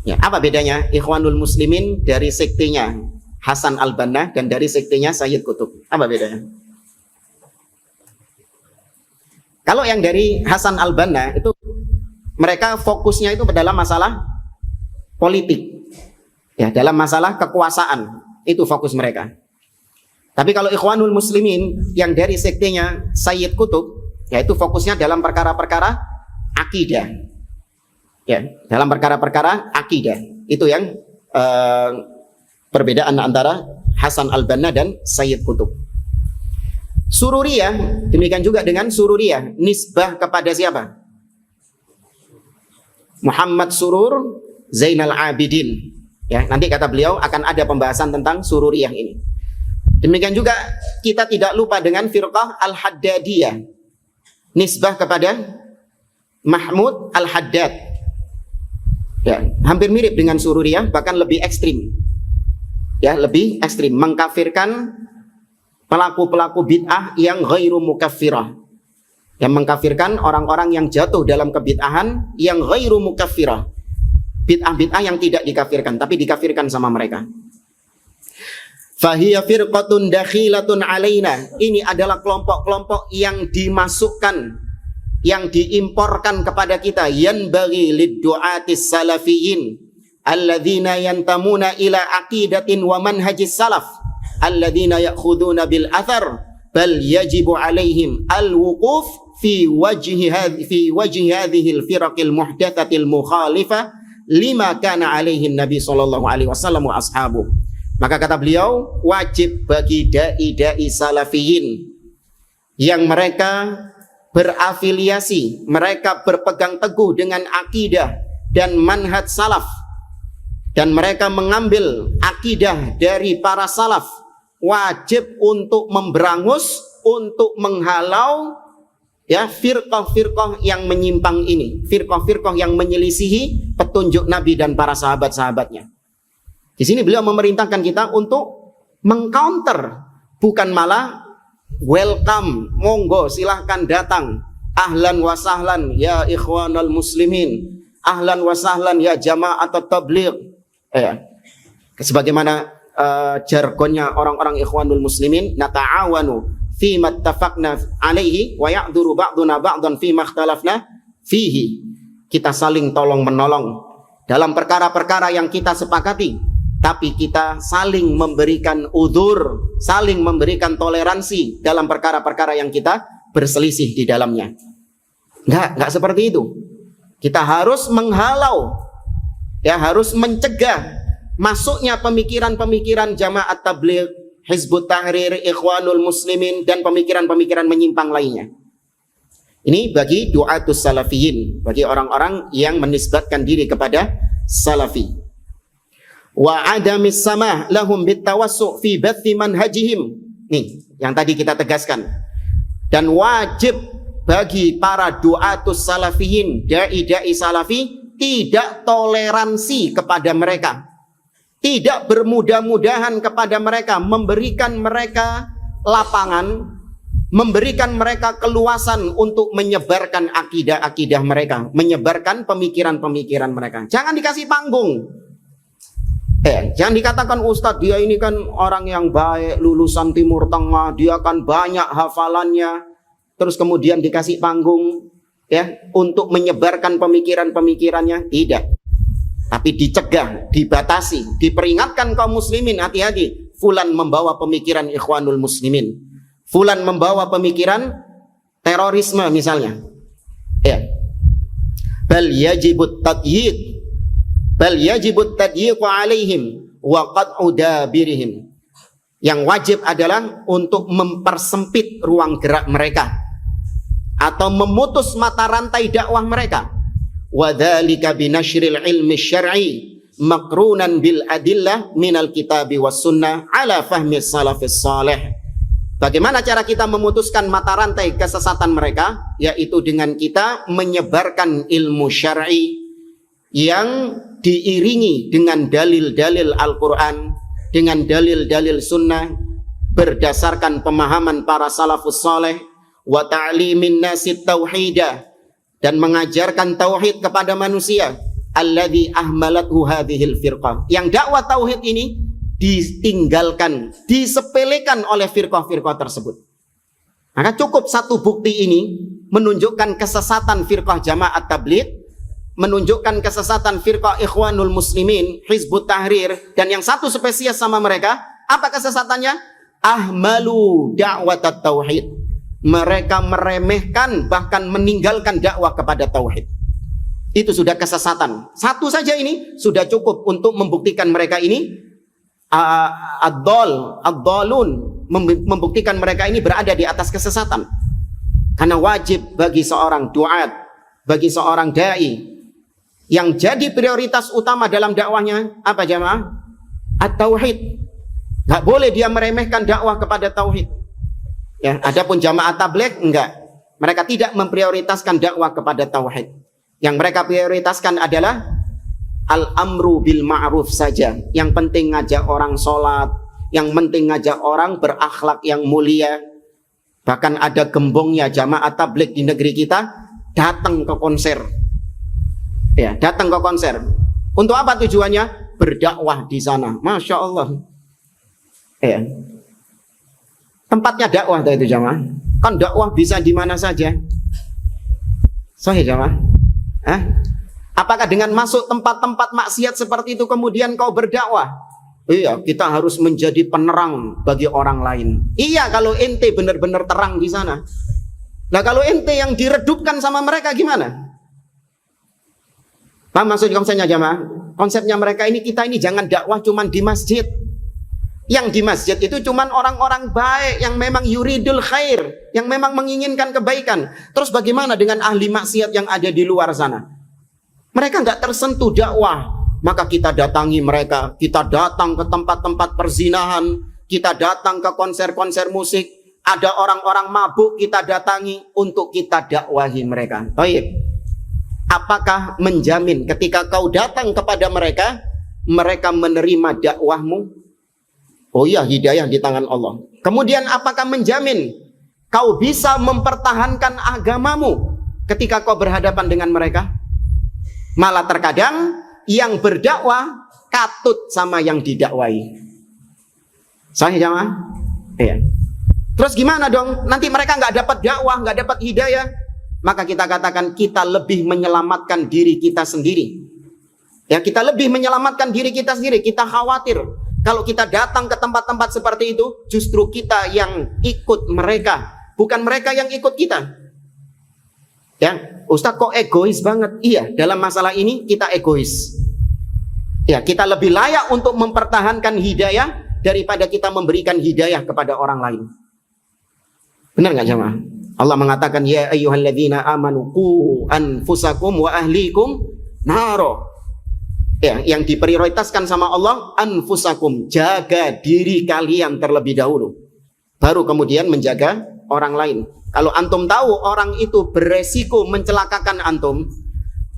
Ya, apa bedanya Ikhwanul Muslimin dari sektenya Hasan al-Banna dan dari sektenya Sayyid Qutb? Apa bedanya? Kalau yang dari Hasan al-Banna itu mereka fokusnya itu dalam masalah politik. Ya, dalam masalah kekuasaan, itu fokus mereka. Tapi kalau Ikhwanul Muslimin yang dari sektenya Sayyid Qutb, yaitu fokusnya dalam perkara-perkara akidah. Ya, dalam perkara-perkara akidah. Itu yang perbedaan antara Hasan al-Banna dan Sayyid Qutb. Sururiyah, demikian juga dengan Sururiyah, nisbah kepada siapa? Muhammad Surur Zainal Abidin. Ya, nanti kata beliau akan ada pembahasan tentang Sururiyah ini. Demikian juga kita tidak lupa dengan firqah Al-Haddadiyah, nisbah kepada Mahmud Al-Haddad. Ya, hampir mirip dengan Sururiyah, bahkan lebih ekstrim. Ya, lebih ekstrim, mengkafirkan pelaku-pelaku bid'ah yang ghairu mukaffirah. Yang mengkafirkan orang-orang yang jatuh dalam kebid'ahan yang ghairu mukaffirah. Bid'ah-bid'ah yang tidak dikafirkan, tapi dikafirkan sama mereka. Fahiya firqatun dakhilatun alaina. Ini adalah kelompok-kelompok yang dimasukkan, yang diimporkan kepada kita. Yanbaghi lid-du'atis salafiyyin alladzina yantamuna ila aqidatin wa manhajis salaf alladzina ya'khuduna bil athar bal yajibu alaihim al-wuquf fi wajhi hadhihi al-firaqil muhdatsatil mukhalifah lima kana alaihi Nabi sallallahu alaihi wasallam wa ashabu. Maka kata beliau, wajib bagi dai-dai salafiyin yang mereka berafiliasi, mereka berpegang teguh dengan akidah dan manhaj salaf, dan mereka mengambil akidah dari para salaf, wajib untuk memberangus, untuk menghalau ya firqah-firqah yang menyimpang ini, firqah-firqah yang menyelisihi petunjuk Nabi dan para sahabat-sahabatnya. Di sini beliau memerintahkan kita untuk mengcounter, bukan malah welcome, monggo silahkan datang, ahlan wa sahlan ya ikhwanal muslimin, ahlan wa sahlan ya jama'at tabligh. Sebagaimana jargonnya orang-orang ikhwanul muslimin, nata'awanu fi mattafaqna alaihi wa ya'duru ba'duna ba'dan fi makhtalafna fihi. Kita saling tolong menolong dalam perkara-perkara yang kita sepakati, tapi kita saling memberikan udzur, saling memberikan toleransi dalam perkara-perkara yang kita berselisih di dalamnya. Enggak seperti itu. Kita harus menghalau, ya harus mencegah masuknya pemikiran-pemikiran Jamaat Tabligh, Hizbut Tahrir, Ikhwanul Muslimin, dan pemikiran-pemikiran menyimpang lainnya. Ini bagi du'atus salafiyin, bagi orang-orang yang menisbatkan diri kepada salafi. Wa adamis samah lahum bitawassu' fi bathi manhajihim. Nih, yang tadi kita tegaskan. Dan wajib bagi para du'atus salafiyin, dai-dai salafi, tidak toleransi kepada mereka, tidak bermudah-mudahan kepada mereka, memberikan mereka lapangan, memberikan mereka keluasan untuk menyebarkan akidah-akidah mereka, menyebarkan pemikiran-pemikiran mereka. Jangan dikasih panggung. Jangan dikatakan Ustadz dia ini kan orang yang baik, lulusan Timur Tengah, dia kan banyak hafalannya, terus kemudian dikasih panggung ya untuk menyebarkan pemikiran-pemikirannya. Tidak. Tapi dicegah, dibatasi, diperingatkan kaum muslimin, hati-hati. Fulan membawa pemikiran Ikhwanul Muslimin, fulan membawa pemikiran terorisme misalnya. Ya. Bal yajibut tadyiq, bal yajibut tadyiq alaihim wa qat'u dabirihim. Yang wajib adalah untuk mempersempit ruang gerak mereka atau memutus mata rantai dakwah mereka. Wa dzalika binasyril ilmi syar'i maqrunan bil adillah minal kitabi was sunnah ala fahmi salafis salih. Bagaimana cara kita memutuskan mata rantai kesesatan mereka? Yaitu dengan kita menyebarkan ilmu syar'i yang diiringi dengan dalil-dalil Al-Quran, dengan dalil-dalil sunnah, berdasarkan pemahaman para salafus salih, wa ta'limin nasi tauhidah, dan mengajarkan tauhid kepada manusia, alladzi ahmalathu hadhil firqah, yang dakwah tauhid ini ditinggalkan, disepelekan oleh firqah-firqah tersebut. Maka cukup satu bukti ini menunjukkan kesesatan firqah Jamaat Tabligh, menunjukkan kesesatan firqah Ikhwanul Muslimin, Hizbut Tahrir, dan yang satu spesies sama mereka. Apa kesesatannya? Ahmalu da'wat tauhid. Mereka meremehkan, bahkan meninggalkan dakwah kepada tauhid. Itu sudah kesesatan. Satu saja ini sudah cukup untuk membuktikan mereka ini ad-dhalun, membuktikan mereka ini berada di atas kesesatan. Karena wajib bagi seorang duat, bagi seorang dai, yang jadi prioritas utama dalam dakwahnya apa jamaah? At-tauhid. Gak boleh dia meremehkan dakwah kepada tauhid. Ya, adapun Jamaat Tabligh enggak. Mereka tidak memprioritaskan dakwah kepada tauhid. Yang mereka prioritaskan adalah al-amru bil ma'ruf saja. Yang penting ngajak orang sholat, yang penting ngajak orang berakhlak yang mulia. Bahkan ada gembongnya Jamaat Tabligh di negeri kita datang ke konser. Ya, datang ke konser. Untuk apa tujuannya? Berdakwah di sana. Masya Allah. Ya. Tempatnya dakwah itu jamaah. Kan dakwah bisa di mana saja. Sahih jamaah. Apakah dengan masuk tempat-tempat maksiat seperti itu kemudian kau berdakwah? Iya, kita harus menjadi penerang bagi orang lain. Iya, kalau ente benar-benar terang di sana. Nah, kalau ente yang diredupkan sama mereka gimana? Paham maksud konsepnya jamaah? Konsepnya mereka ini, kita ini jangan dakwah cuman di masjid. Yang di masjid itu cuman orang-orang baik yang memang yuridul khair, yang memang menginginkan kebaikan. Terus bagaimana dengan ahli maksiat yang ada di luar sana? Mereka nggak tersentuh dakwah, maka kita datangi mereka. Kita datang ke tempat-tempat perzinahan, kita datang ke konser-konser musik, ada orang-orang mabuk kita datangi untuk kita dakwahi mereka. Baik. Apakah menjamin ketika kau datang kepada mereka, mereka menerima dakwahmu? Oh iya, hidayah di tangan Allah. Kemudian apakah menjamin kau bisa mempertahankan agamamu ketika kau berhadapan dengan mereka? Malah terkadang yang berdakwah katut sama yang didakwahi. Sahih jamaah? Iya. Terus gimana dong? Nanti mereka nggak dapat dakwah, nggak dapat hidayah. Maka kita katakan kita lebih menyelamatkan diri kita sendiri. Ya, kita lebih menyelamatkan diri kita sendiri. Kita khawatir kalau kita datang ke tempat-tempat seperti itu, justru kita yang ikut mereka, bukan mereka yang ikut kita. Ya, Ustadz kok egois banget? Iya, dalam masalah ini kita egois. Ya, kita lebih layak untuk mempertahankan hidayah daripada kita memberikan hidayah kepada orang lain. Benar nggak jemaah? Allah mengatakan, ya ayyuhalladzina amanu qu anfusakum wa ahlikum naro. Ya, yang diprioritaskan sama Allah, anfusakum, jaga diri kalian terlebih dahulu, baru kemudian menjaga orang lain. Kalau antum tahu orang itu beresiko mencelakakan antum,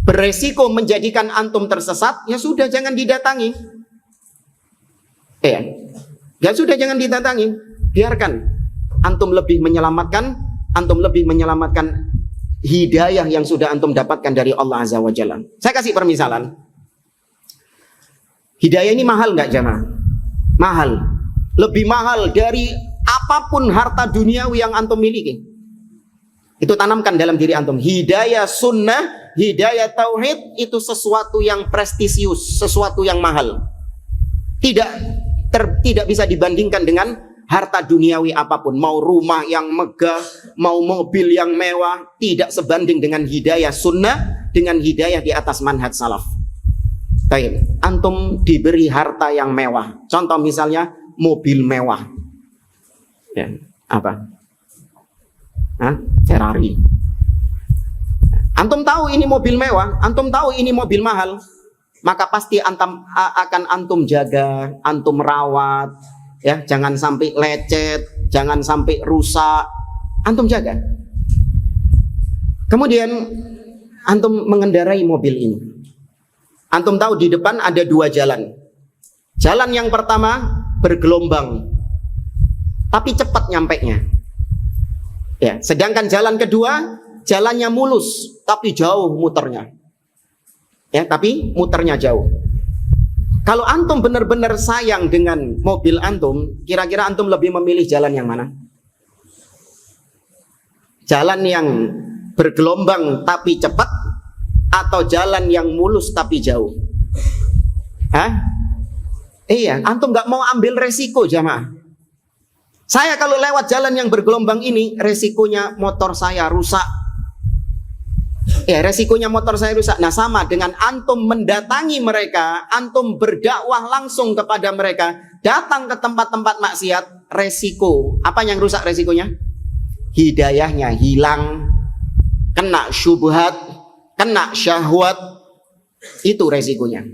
beresiko menjadikan antum tersesat, ya sudah jangan didatangi. Ya sudah jangan didatangi, biarkan antum lebih menyelamatkan hidayah yang sudah antum dapatkan dari Allah Azza wa Jalla. Saya kasih permisalan. Hidayah ini mahal nggak jamaah? Mahal. Lebih mahal dari apapun harta duniawi yang antum miliki. Itu tanamkan dalam diri antum. Hidayah sunnah, hidayah tauhid itu sesuatu yang prestisius, sesuatu yang mahal. Tidak bisa dibandingkan dengan harta duniawi apapun. Mau rumah yang megah, mau mobil yang mewah, tidak sebanding dengan hidayah sunnah, dengan hidayah di atas manhaj salaf. Baik, antum diberi harta yang mewah. Contoh misalnya mobil mewah. Ya, apa? Ferrari. Antum tahu ini mobil mewah, antum tahu ini mobil mahal, maka pasti akan antum jaga, antum rawat, ya, jangan sampai lecet, jangan sampai rusak, antum jaga. Kemudian antum mengendarai mobil ini. Antum tahu di depan ada dua jalan. Jalan yang pertama bergelombang, tapi cepat nyampainya. Ya, sedangkan jalan kedua jalannya mulus, tapi jauh muternya. Ya, tapi muternya jauh. Kalau antum benar-benar sayang dengan mobil antum, kira-kira antum lebih memilih jalan yang mana? Jalan yang bergelombang tapi cepat, atau jalan yang mulus tapi jauh? Iya, antum nggak mau ambil resiko jamaah. Saya kalau lewat jalan yang bergelombang ini, resikonya motor saya rusak. Ya, resikonya motor saya rusak. Nah, sama dengan antum mendatangi mereka, antum berdakwah langsung kepada mereka, datang ke tempat-tempat maksiat, resiko. Apa yang rusak resikonya? Hidayahnya hilang, kena syubhat, kena syahwat, itu resikonya.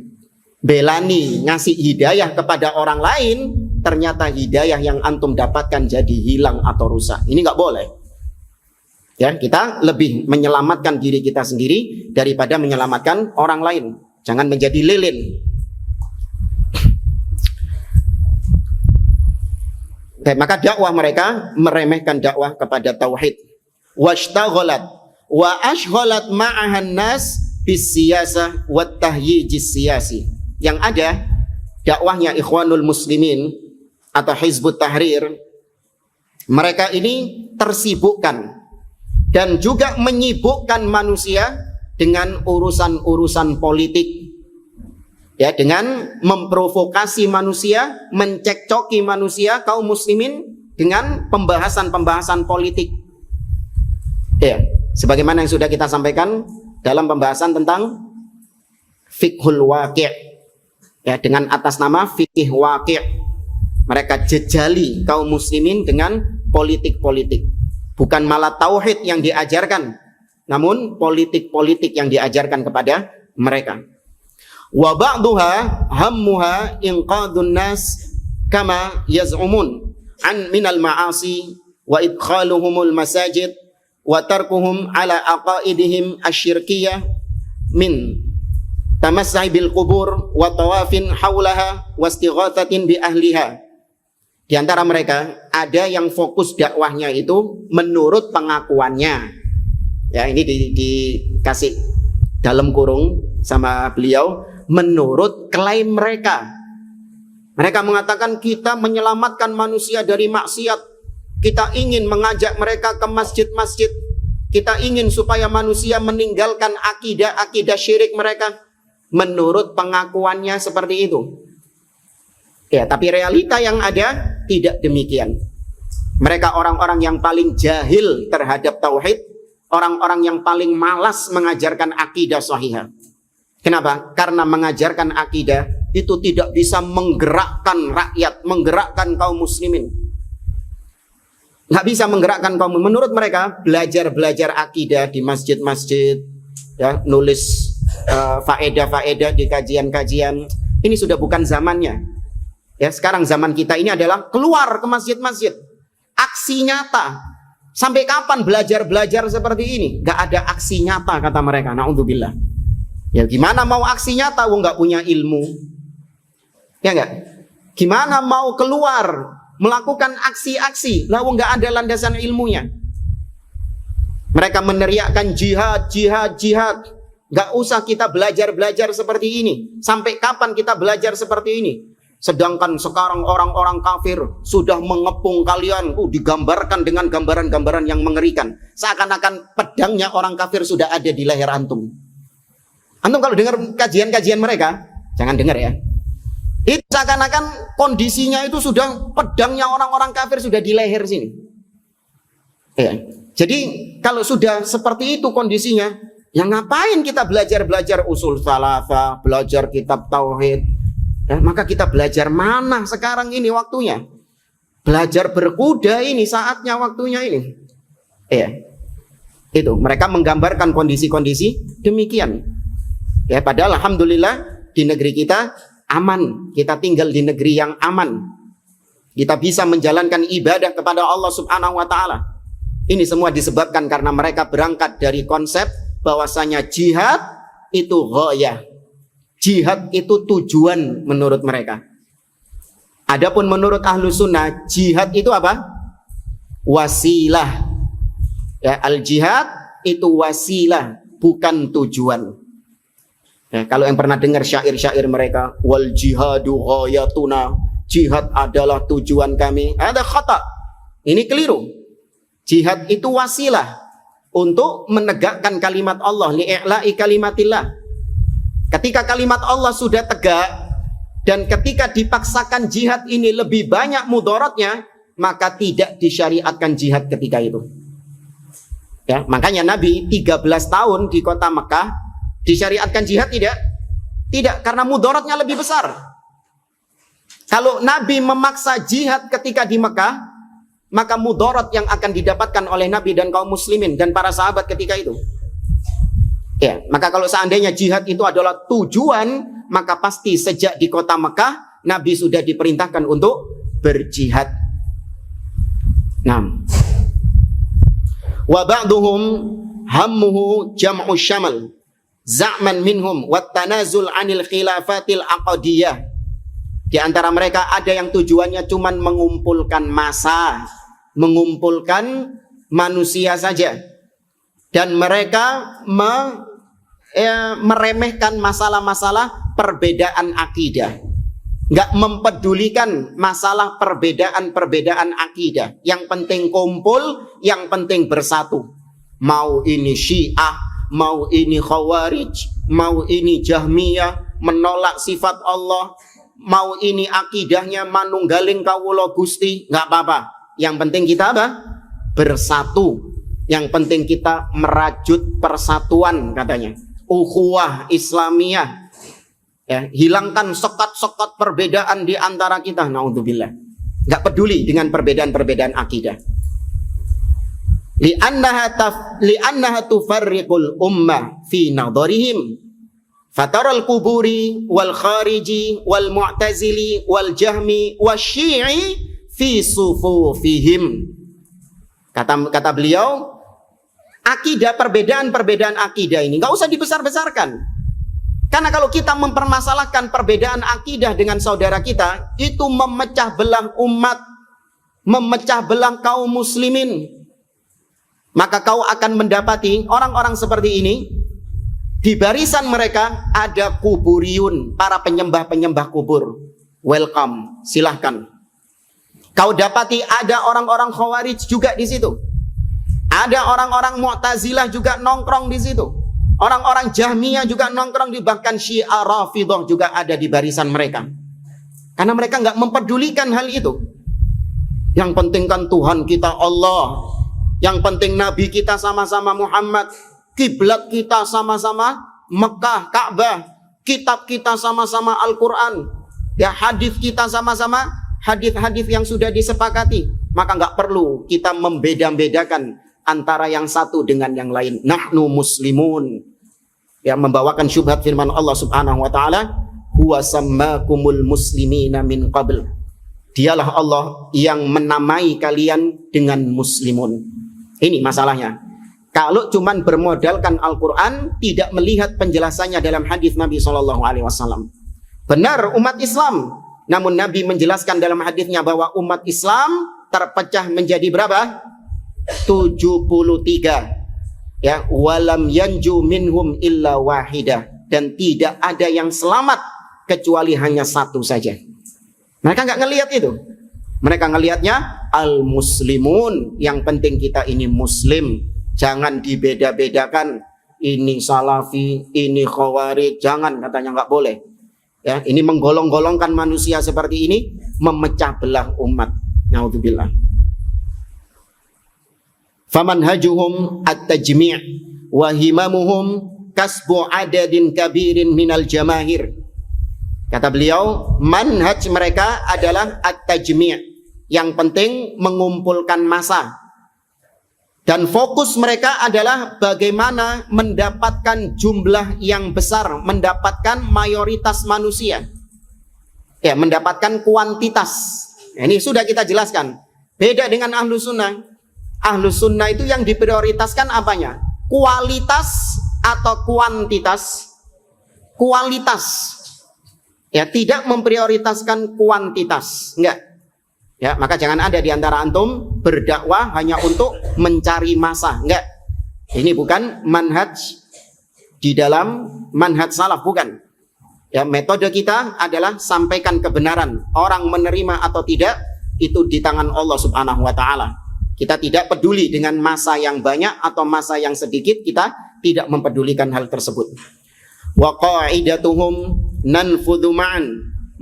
Belani ngasih hidayah kepada orang lain, ternyata hidayah yang antum dapatkan jadi hilang atau rusak. Ini nggak boleh. Ya, kita lebih menyelamatkan diri kita sendiri daripada menyelamatkan orang lain. Jangan menjadi lilin. Maka dakwah mereka meremehkan dakwah kepada tauhid. Washtaghalat wa ashghalat ma'ahan nas bisiyasah wat tahyijis siyasi. Yang ada dakwahnya Ikhwanul Muslimin atau Hizbut Tahrir, mereka ini tersibukkan dan juga menyibukkan manusia dengan urusan-urusan politik, ya, dengan memprovokasi manusia, mencekcoki manusia kaum muslimin dengan pembahasan-pembahasan politik. Ya, sebagaimana yang sudah kita sampaikan dalam pembahasan tentang fiqhul waqi', ya, dengan atas nama fikih waqi', mereka jejali kaum muslimin dengan politik-politik. Bukan malah tauhid yang diajarkan, namun politik-politik yang diajarkan kepada mereka. Wa ba'duha hammuha inqadun nas kama yaz'umun an minal ma'asi wa idkhaluhumul masajid wa tarkuhum ala aqaidihim asyirkiyah min tamassahi bil qubur wa tawafin haulaha wa istighathatin bi ahliha. Di antara mereka ada yang fokus dakwahnya itu menurut pengakuannya. Ya, ini dikasih dalam kurung sama beliau, menurut klaim mereka. Mereka mengatakan kita menyelamatkan manusia dari maksiat. Kita ingin mengajak mereka ke masjid-masjid. Kita ingin supaya manusia meninggalkan akidah syirik mereka. Menurut pengakuannya seperti itu. Ya, tapi realita yang ada tidak demikian. Mereka orang-orang yang paling jahil terhadap tauhid, orang-orang yang paling malas mengajarkan akidah sahihah. Kenapa? Karena mengajarkan akidah itu tidak bisa menggerakkan rakyat, menggerakkan kaum muslimin. Nggak bisa menggerakkan kaum. Menurut mereka, belajar akidah di masjid-masjid, ya, nulis faedah-faedah di kajian-kajian, ini sudah bukan zamannya. Ya, sekarang zaman kita ini adalah keluar ke masjid-masjid, aksi nyata. Sampai kapan belajar seperti ini? Gak ada aksi nyata, kata mereka. Na'udzubillah. Ya, gimana mau aksi nyata wong gak punya ilmu? Ya gak? Gimana mau keluar melakukan aksi-aksi lah wong gak ada landasan ilmunya? Mereka meneriakkan jihad. Gak usah kita belajar seperti ini. Sampai kapan kita belajar seperti ini? Sedangkan sekarang orang-orang kafir sudah mengepung kalian, digambarkan dengan gambaran-gambaran yang mengerikan. Seakan-akan pedangnya orang kafir sudah ada di leher antum. Antum kalau dengar kajian-kajian mereka, jangan dengar ya. Itu seakan-akan kondisinya itu sudah pedangnya orang-orang kafir sudah di leher sini. Ya. Jadi kalau sudah seperti itu kondisinya, ya ngapain kita belajar usul salafah, belajar kitab tauhid? Ya, maka kita belajar mana sekarang ini waktunya? Belajar berkuda ini saatnya, waktunya ini. Ya. Itu mereka menggambarkan kondisi-kondisi demikian. Ya, padahal alhamdulillah di negeri kita aman. Kita tinggal di negeri yang aman. Kita bisa menjalankan ibadah kepada Allah Subhanahu wa taala. Ini semua disebabkan karena mereka berangkat dari konsep bahwasanya jihad itu ghayah. Jihad itu tujuan menurut mereka. Adapun menurut ahlu sunnah, jihad itu apa? Wasilah. Ya, al-jihad itu wasilah, bukan tujuan. Ya, kalau yang pernah dengar syair-syair mereka, wal jihadu ghayatuna, jihad adalah tujuan kami, ada khata. Ini keliru. Jihad itu wasilah untuk menegakkan kalimat Allah, li'i'la'i kalimatillah. Ketika kalimat Allah sudah tegak dan ketika dipaksakan jihad ini lebih banyak mudaratnya, maka tidak disyariatkan jihad ketika itu. Ya, makanya Nabi 13 tahun di kota Mekah disyariatkan jihad tidak? Tidak, karena mudaratnya lebih besar. Kalau Nabi memaksa jihad ketika di Mekah, maka mudarat yang akan didapatkan oleh Nabi dan kaum muslimin dan para sahabat ketika itu. Ya, maka kalau seandainya jihad itu adalah tujuan, maka pasti sejak di kota Mekah Nabi sudah diperintahkan untuk berjihad. Nah, wa ba'duhum hammuhu jam'u syamal za'man minhum wat tanazul 'anil khilafatil aqdiyah. Di antara mereka ada yang tujuannya cuma mengumpulkan massa, mengumpulkan manusia saja. Dan mereka meremehkan masalah-masalah perbedaan akidah. Nggak mempedulikan masalah perbedaan akidah. Yang penting kumpul, yang penting bersatu. Mau ini Syiah, mau ini Khawarij, mau ini Jahmiyah, menolak sifat Allah, mau ini akidahnya manunggaling kawula Gusti, nggak apa-apa. Yang penting kita apa? Bersatu. Yang penting kita merajut persatuan, katanya. Ukhuwah Islamiyah. Ya, hilangkan sekat-sekat perbedaan di antara kita. Naudzubillah. Nggak peduli dengan perbedaan-perbedaan akidah. Li'annaha tufarriqul ummah fi nadharihim Fataral kuburi wal khariji wal mu'tazili wal jahmi wasyi'i fi sufufihim. Kata beliau, akidah, perbedaan akidah ini nggak usah dibesar-besarkan. Karena kalau kita mempermasalahkan perbedaan akidah dengan saudara kita, itu memecah belah umat, memecah belah kaum muslimin. Maka kau akan mendapati orang-orang seperti ini, di barisan mereka ada kuburiyun, para penyembah-penyembah kubur. Welcome, silahkan. Kau dapati ada orang-orang khawarij juga di situ. Ada orang-orang mu'tazilah juga nongkrong di situ. Orang-orang Jahmiyah juga nongkrong, bahkan Syiah Rafidhah juga ada di barisan mereka. Karena mereka nggak mempedulikan hal itu. Yang penting kan Tuhan kita Allah. Yang penting Nabi kita sama-sama Muhammad. Kiblat kita sama-sama Mekah, Ka'bah. Kitab kita sama-sama Al-Quran. Ya, hadis kita sama-sama hadis-hadis yang sudah disepakati. Maka nggak perlu kita membeda-bedakan antara yang satu dengan yang lain. Nahnu muslimun. Yang membawakan syubhat firman Allah Subhanahu wa taala, huwa sammakumul muslimina min qabl. Dialah Allah yang menamai kalian dengan muslimun. Ini masalahnya. Kalau cuman bermodalkan Al-Qur'an, tidak melihat penjelasannya dalam hadis Nabi SAW. Benar umat Islam, namun Nabi menjelaskan dalam hadisnya bahwa umat Islam terpecah menjadi berapa? 73. Ya, walam yanju minhum illa wahidah, dan tidak ada yang selamat kecuali hanya satu saja. Mereka nggak ngelihat itu. Mereka ngelihatnya al-muslimun. Yang penting kita ini muslim. Jangan dibeda-bedakan. Ini salafi, ini khawarij. Jangan, katanya nggak boleh. Ya, ini menggolong-golongkan manusia seperti ini, memecah belah umat. Naudzubillah. Famanhajuhum at-tajmi' wa himamuhum kasbu adadin kabirin minal jamahir. Kata beliau, manhaj mereka adalah at-tajmi', yang penting mengumpulkan massa. Dan fokus mereka adalah bagaimana mendapatkan jumlah yang besar, mendapatkan mayoritas manusia. Ya, mendapatkan kuantitas. Ini sudah kita jelaskan. Beda dengan ahlu sunnah. Ahlu sunnah itu yang diprioritaskan apanya? Kualitas atau kuantitas? Kualitas. Ya, tidak memprioritaskan kuantitas. Enggak. Ya, maka jangan ada di antara antum berdakwah hanya untuk mencari massa. Enggak. Ini bukan manhaj di dalam manhaj salaf, bukan. Ya, metode kita adalah sampaikan kebenaran. Orang menerima atau tidak itu di tangan Allah Subhanahu wa taala. Kita tidak peduli dengan massa yang banyak atau massa yang sedikit, kita tidak mempedulikan hal tersebut. Wa qa'idatuhum nanfudhu ma'an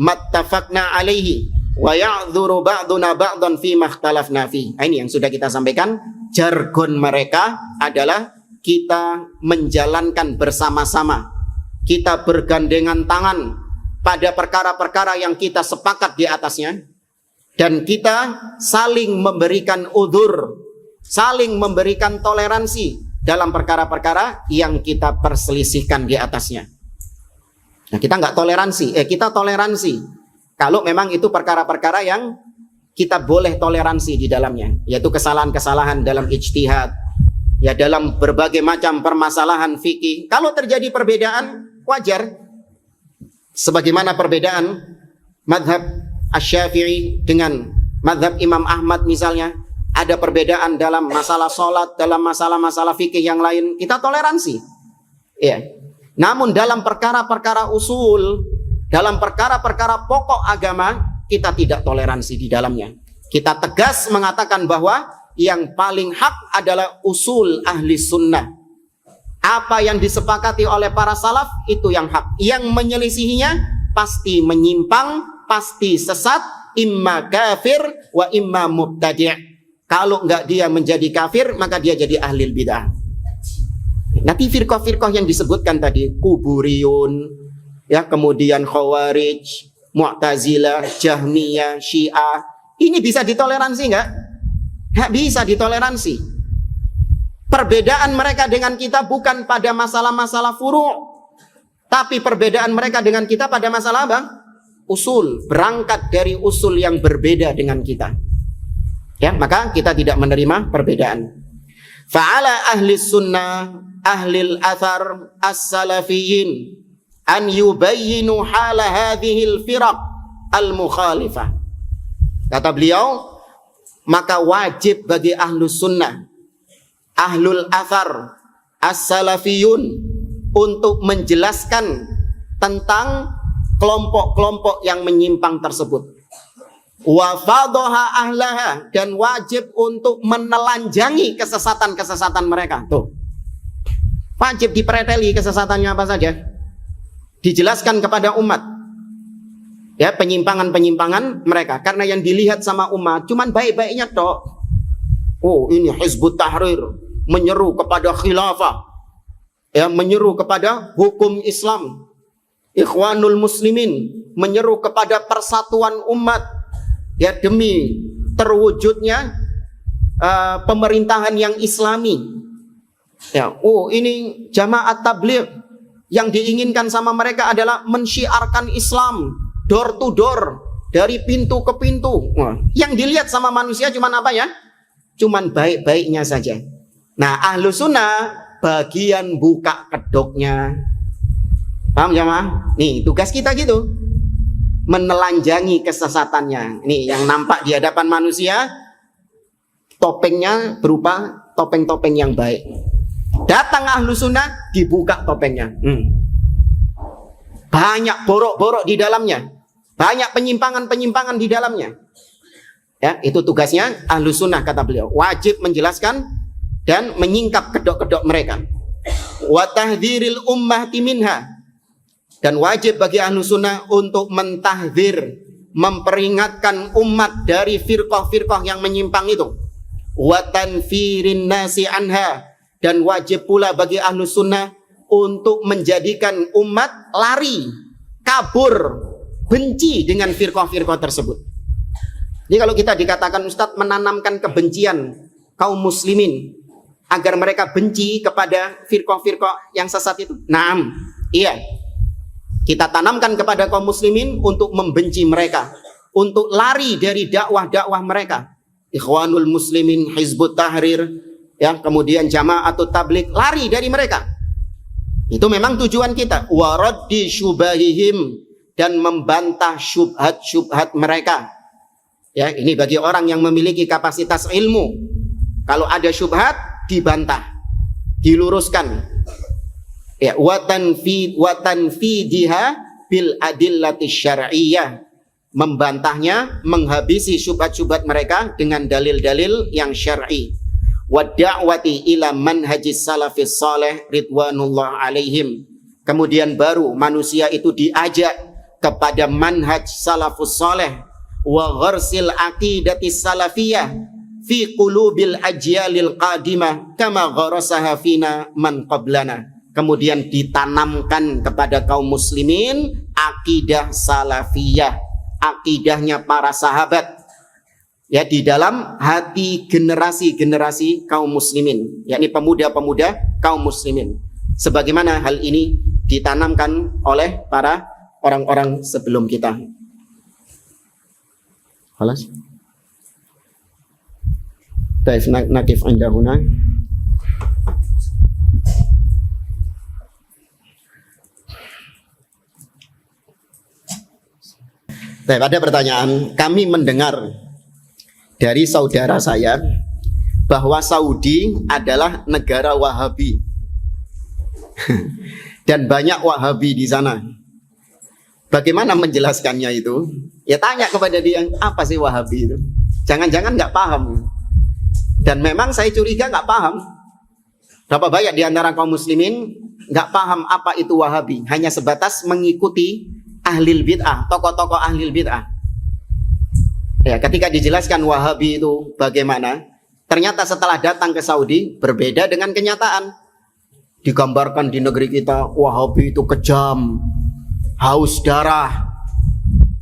mattafaqna alaihi wa ya'dzuru ba'duna ba'dan fi makhtalafna fi. Ini yang sudah kita sampaikan. Jargon mereka adalah kita menjalankan bersama-sama. Kita bergandengan tangan pada perkara-perkara yang kita sepakat di atasnya. Dan kita saling memberikan udzur, saling memberikan toleransi dalam perkara-perkara yang kita perselisihkan di atasnya. Nah, kita nggak toleransi, kita toleransi. Kalau memang itu perkara-perkara yang kita boleh toleransi di dalamnya, yaitu kesalahan-kesalahan dalam ijtihad, ya dalam berbagai macam permasalahan fikih. Kalau terjadi perbedaan, wajar. Sebagaimana perbedaan madhab Asy-Syafi'i dengan madhab Imam Ahmad misalnya, ada perbedaan dalam masalah sholat, dalam masalah-masalah fikih yang lain, kita toleransi. Ya. Namun dalam perkara-perkara usul, dalam perkara-perkara pokok agama, kita tidak toleransi di dalamnya. Kita tegas mengatakan bahwa yang paling hak adalah usul ahli sunnah. Apa yang disepakati oleh para salaf itu yang hak. Yang menyelisihinya pasti menyimpang, pasti sesat, imma kafir wa imma mubtadi'. Kalau enggak dia menjadi kafir, maka dia jadi ahli bid'ah. Nanti firqah-firqah yang disebutkan tadi, kuburiyun, ya, kemudian khawarij, mu'tazilah, jahmiyah, syiah, ini bisa ditoleransi enggak? Enggak bisa ditoleransi. Perbedaan mereka dengan kita bukan pada masalah-masalah furu', Tapi perbedaan mereka dengan kita pada masalah apa? Usul, berangkat dari usul yang berbeda dengan kita. Ya, maka kita tidak menerima perbedaan. Fa'ala ahli sunnah, ahli al-athar, as-salafiyin an yubayyinu hala hadhil firaq al-mukhalifah. Kata beliau, maka wajib bagi ahlu sunnah, ahlul athar, as-salafiyun untuk menjelaskan tentang kelompok-kelompok yang menyimpang tersebut. Wa fadhaha ahlaha, dan wajib untuk menelanjangi kesesatan-kesesatan mereka. Tuh. Wajib dipreteli kesesatannya apa saja. Dijelaskan kepada umat. Ya, penyimpangan-penyimpangan mereka. Karena yang dilihat sama umat cuman baik-baiknya tok. Oh, ini Hizbut Tahrir menyeru kepada khilafah. Ya, menyeru kepada hukum Islam. Ikhwanul Muslimin menyeru kepada persatuan umat. Ya, demi terwujudnya pemerintahan yang Islami. Ya, oh ini jamaat tabligh yang diinginkan sama mereka adalah mensyiarkan Islam door to door, dari pintu ke pintu. Wah, yang dilihat sama manusia cuman apa ya? Cuman baik-baiknya saja. Nah, ahlu sunnah bagian buka kedoknya. Paham jamaah? Nih tugas kita gitu. Menelanjangi kesesatannya. Nih yang nampak di hadapan manusia, topengnya berupa topeng-topeng yang baik. Datang ahlu sunnah, dibuka topengnya. Banyak borok-borok di dalamnya, banyak penyimpangan-penyimpangan di dalamnya. Ya, itu tugasnya ahlu sunnah, kata beliau. Wajib menjelaskan dan menyingkap kedok-kedok mereka. Wa tahdhiril ummati minha, dan wajib bagi ahlu sunnah untuk mentahdzir, memperingatkan umat dari firqah-firqah yang menyimpang itu. Wa tanfirin nasi anha, dan wajib pula bagi ahlu sunnah untuk menjadikan umat lari, kabur, benci dengan firqah-firqah tersebut. Jadi kalau kita dikatakan Ustadz menanamkan kebencian kaum muslimin agar mereka benci kepada firqah-firqah yang sesat itu, naam, iya. Kita tanamkan kepada kaum muslimin untuk membenci mereka, untuk lari dari dakwah-dakwah mereka. Ikhwanul Muslimin, Hizbut Tahrir, ya, kemudian Jama'atut Tabligh, lari dari mereka. Itu memang tujuan kita. Wa raddi syubahihim, dan membantah syubhat-syubhat mereka. Ya, ini bagi orang yang memiliki kapasitas ilmu. Kalau ada syubhat, dibantah, diluruskan. Ya, watan fidiha bil adillati syar'iyyah, membantahnya, menghabisi syubhat-syubhat mereka dengan dalil-dalil yang syar'i. Wa da'wati ila manhajis salafis salih ridwanullah alaihim. Kemudian baru manusia itu diajak kepada manhaj salafus salih wa gharsil aqidatis salafiyah fi qulubil ajyalil qadimah kama gharasaha fina man qablana. Kemudian ditanamkan kepada kaum muslimin akidah salafiyah, akidahnya para sahabat, ya, di dalam hati generasi-generasi kaum muslimin, yakni pemuda-pemuda kaum muslimin. Sebagaimana hal ini ditanamkan oleh para orang-orang sebelum kita. Khalas. Taif nakif indahuna. Ada pertanyaan, kami mendengar dari saudara saya bahwa Saudi adalah negara Wahabi dan banyak Wahabi di sana. Bagaimana menjelaskannya itu? Ya tanya kepada dia, apa sih Wahabi itu? Jangan-jangan nggak paham. Dan memang saya curiga nggak paham. Berapa banyak di antara kaum muslimin nggak paham apa itu Wahabi, hanya sebatas mengikuti ahlil bid'ah, tokoh-tokoh ahlil bid'ah. Ya, ketika dijelaskan Wahabi itu bagaimana, ternyata setelah datang ke Saudi berbeda dengan kenyataan. Digambarkan di negeri kita Wahabi itu kejam, haus darah,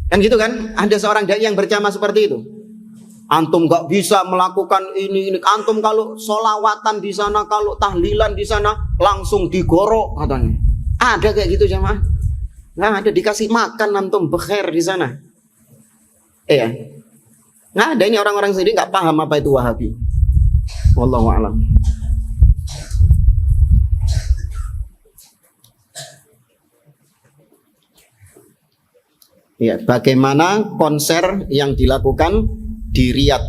kan gitu kan? Ada seorang dai yang berceramah seperti itu. Antum nggak bisa melakukan ini. Antum kalau solawatan di sana, kalau tahlilan di sana langsung digorok katanya. Ada kayak gitu jamaah? Nggak ada, dikasih makan antum bekher di sana. Iya. Nggak ada, ini orang-orang sendiri nggak paham apa itu Wahabi. Wallahu a'lam. Ya, bagaimana konser yang dilakukan di Riyadh?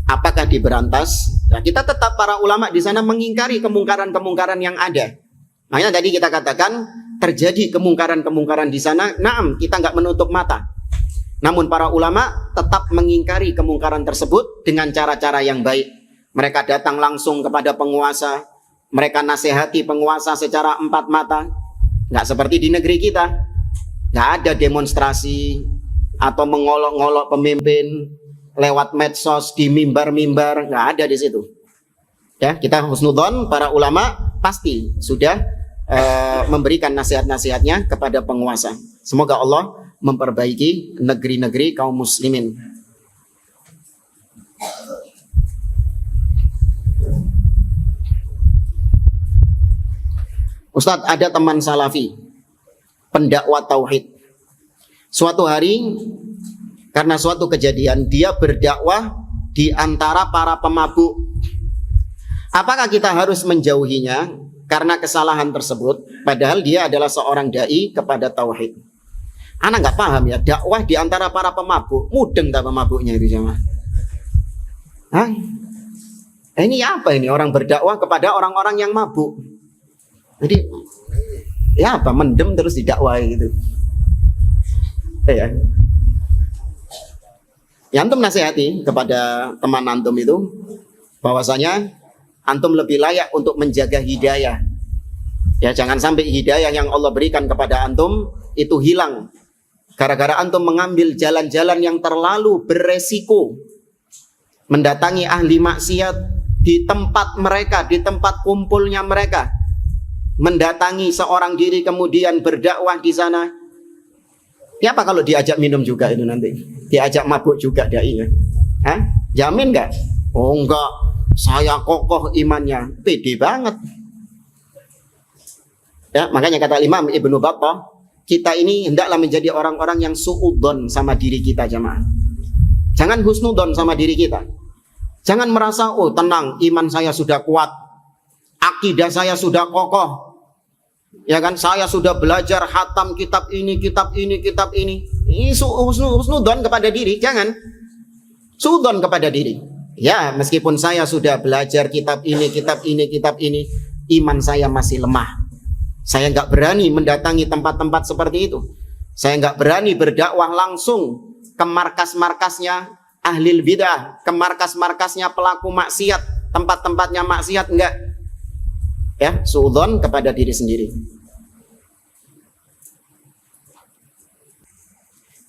Apakah diberantas? Ya, kita tetap para ulama di sana mengingkari kemungkaran-kemungkaran yang ada. Makanya tadi kita katakan terjadi kemungkaran-kemungkaran di sana. Naam, kita nggak menutup mata. Namun para ulama tetap mengingkari kemungkaran tersebut dengan cara-cara yang baik. Mereka datang langsung kepada penguasa, mereka nasihati penguasa secara empat mata. Nggak seperti di negeri kita. Nggak ada demonstrasi atau mengolok-ngolok pemimpin lewat medsos di mimbar-mimbar, nggak ada di situ. Ya, kita husnudzon para ulama pasti sudah memberikan nasihat-nasihatnya kepada penguasa. Semoga Allah memperbaiki negeri-negeri kaum muslimin. Ustadz, ada teman salafi pendakwah tauhid. Suatu hari karena suatu kejadian dia berdakwah di antara para pemabuk. Apakah kita harus menjauhinya karena kesalahan tersebut? Padahal dia adalah seorang dai kepada tauhid. Anak nggak paham ya, dakwah di antara para pemabuk, mudeng tak pemabuknya itu jemaah? Hah? Ini apa ini, orang berdakwah kepada orang-orang yang mabuk? Jadi ya apa, mendem terus didakwahi gitu. Ya antum nasihati kepada teman antum itu bahwasanya antum lebih layak untuk menjaga hidayah. Ya, jangan sampai hidayah yang Allah berikan kepada antum itu hilang gara-gara antum mengambil jalan-jalan yang terlalu beresiko, mendatangi ahli maksiat di tempat mereka, di tempat kumpulnya mereka, mendatangi seorang diri kemudian berdakwah di sana. Ya apa kalau diajak minum juga itu nanti? Diajak mabuk juga dai-nya? Hah? Jamin nggak? Oh enggak, saya kokoh imannya. Pede banget. Ya, makanya kata Imam Ibnu Battah, kita ini hendaklah menjadi orang-orang yang suudzon sama diri kita jamaah. Jangan husnudzon sama diri kita. Jangan merasa, oh tenang, iman saya sudah kuat, akidah saya sudah kokoh. Ya kan, saya sudah belajar khatam kitab ini, kitab ini, kitab ini. Ini husnudzon kepada diri, jangan. Suudzon kepada diri. Ya, meskipun saya sudah belajar kitab ini, kitab ini, kitab ini, iman saya masih lemah. Saya nggak berani mendatangi tempat-tempat seperti itu. Saya nggak berani berdakwah langsung ke markas-markasnya ahli bidah, ke markas-markasnya pelaku maksiat, tempat-tempatnya maksiat, enggak. Ya, suudzon kepada diri sendiri.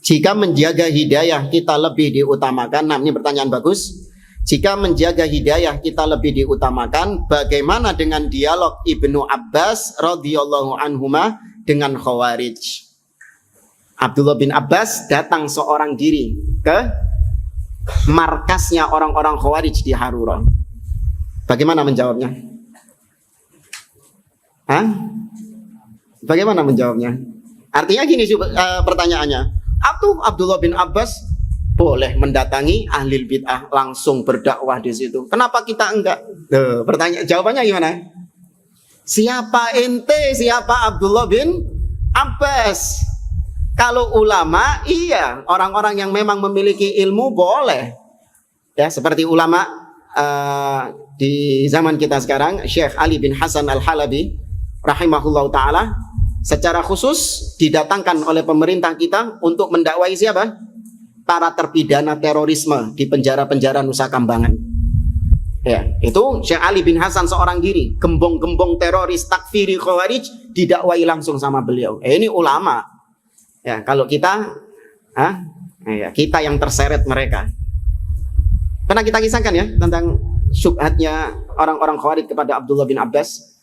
Jika menjaga hidayah kita lebih diutamakan, nah ini pertanyaan bagus. Jika menjaga hidayah kita lebih diutamakan, bagaimana dengan dialog Ibnu Abbas radhiyallahu anhuma dengan Khawarij? Abdullah bin Abbas datang seorang diri ke markasnya orang-orang Khawarij di Harura. Bagaimana menjawabnya? Hah? Bagaimana menjawabnya? Artinya gini pertanyaannya. Abdullah bin Abbas boleh mendatangi ahli bid'ah langsung berdakwah di situ. Kenapa kita enggak? Jawabannya gimana? Siapa ente? Siapa Abdullah bin Abbas? Kalau ulama, iya, orang-orang yang memang memiliki ilmu boleh. Ya, seperti ulama di zaman kita sekarang, Syekh Ali bin Hasan Al-Halabi rahimahullah ta'ala, secara khusus didatangkan oleh pemerintah kita untuk mendakwai siapa? Para terpidana terorisme di penjara-penjara Nusa Kambangan. Ya, itu Syekh Ali bin Hasan seorang diri, gembong-gembong teroris takfiri Khawarij didakwai langsung sama beliau. Ini ulama. Ya, kalau kita kita yang terseret mereka. Pernah kita kisahkan ya tentang syubhatnya orang-orang Khawarij kepada Abdullah bin Abbas.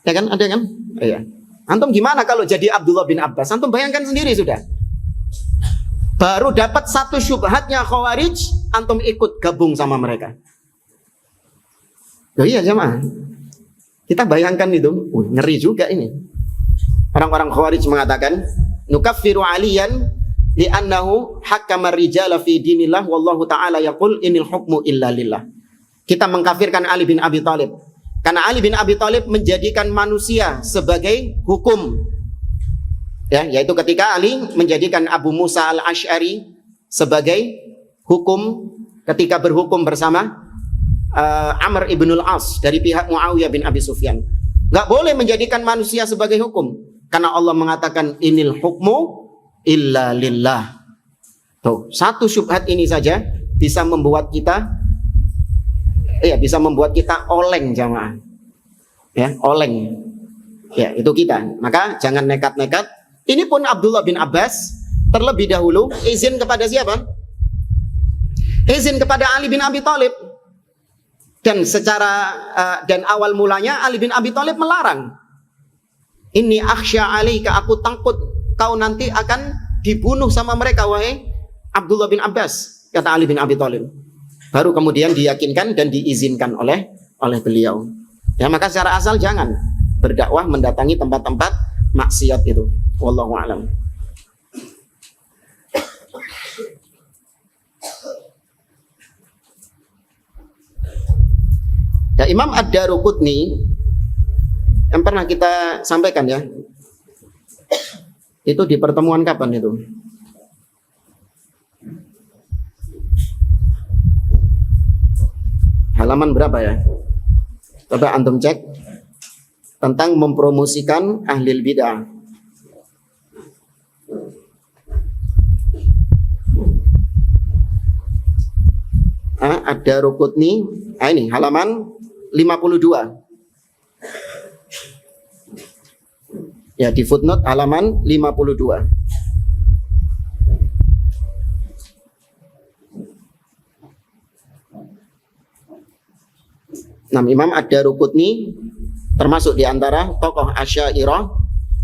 Ya kan, ada kan? Iya. Antum gimana kalau jadi Abdullah bin Abbas? Antum bayangkan sendiri sudah. Baru dapat satu syubhatnya Khawarij, antum ikut gabung sama mereka. Oh iya jemaah. Kita bayangkan itu, ngeri juga ini. Orang-orang Khawarij mengatakan nukaffiru aliyan li'annahu hakkama rijala fi dinillah wallahu ta'ala yaqul inil hukmu illa lillah. Kita mengkafirkan Ali bin Abi Thalib karena Ali bin Abi Thalib menjadikan manusia sebagai hukum. Ya, yaitu ketika Ali menjadikan Abu Musa al-Asy'ari sebagai hukum ketika berhukum bersama Amr ibn al-As dari pihak Muawiyah bin Abi Sufyan. Gak boleh menjadikan manusia sebagai hukum karena Allah mengatakan inil hukmu illa lillah. Tuh, satu syubhat ini saja bisa membuat kita oleng jamaah. Ya, oleng. Ya, itu kita. Maka jangan nekat-nekat. Ini pun Abdullah bin Abbas terlebih dahulu izin kepada siapa? Izin kepada Ali bin Abi Thalib. Dan dan awal mulanya Ali bin Abi Thalib melarang. Inni akhsya alaika, aku takut kau nanti akan dibunuh sama mereka wahai Abdullah bin Abbas, kata Ali bin Abi Thalib. Baru kemudian diyakinkan dan diizinkan oleh beliau. Ya, maka secara asal jangan berdakwah mendatangi tempat-tempat maksiat itu. Wallahu a'lam. Ya, Imam Ad-Daruqutni yang pernah kita sampaikan ya, itu di pertemuan kapan itu? Halaman berapa ya? Coba antum cek tentang mempromosikan ahlil bid'ah. Ad-Daruqutni, ini halaman 52. Ya, di footnote halaman 52. Nah, Imam Ad-Daruqutni termasuk di antara tokoh Asy'ariyah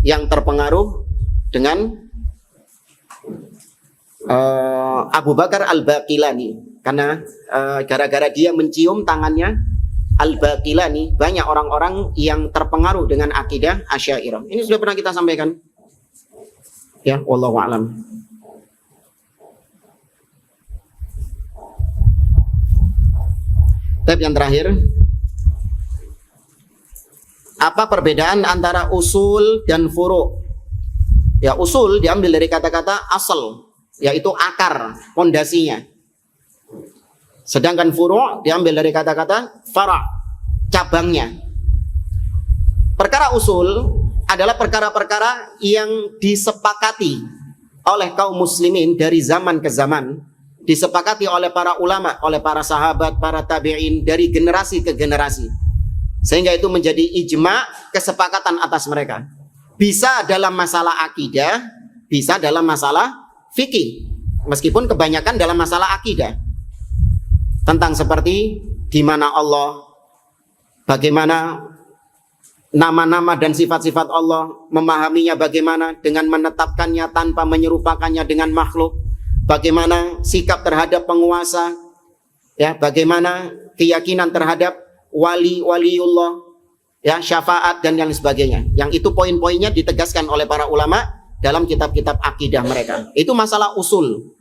yang terpengaruh dengan Abu Bakar Al-Baqilani. Karena gara-gara dia mencium tangannya Al-Baqilani, banyak orang-orang yang terpengaruh dengan akidah Asy'ariyah. Ini sudah pernah kita sampaikan. Ya, wallahu a'lam. Tab yang terakhir. Apa perbedaan antara usul dan furu'? Ya, usul diambil dari kata-kata asal, yaitu akar, pondasinya. Sedangkan furu' diambil dari kata-kata fara', cabangnya. Perkara usul adalah perkara-perkara yang disepakati oleh kaum muslimin dari zaman ke zaman, disepakati oleh para ulama, oleh para sahabat, para tabi'in, dari generasi ke generasi. Sehingga itu menjadi ijma, kesepakatan atas mereka. Bisa dalam masalah akidah, bisa dalam masalah fikih. Meskipun kebanyakan dalam masalah akidah. Tentang seperti di mana Allah, bagaimana nama-nama dan sifat-sifat Allah, memahaminya bagaimana dengan menetapkannya tanpa menyerupakannya dengan makhluk, bagaimana sikap terhadap penguasa, ya, bagaimana keyakinan terhadap waliullah, ya, syafaat dan yang sebagainya. Yang itu poin-poinnya ditegaskan oleh para ulama dalam kitab-kitab akidah mereka. Itu masalah usul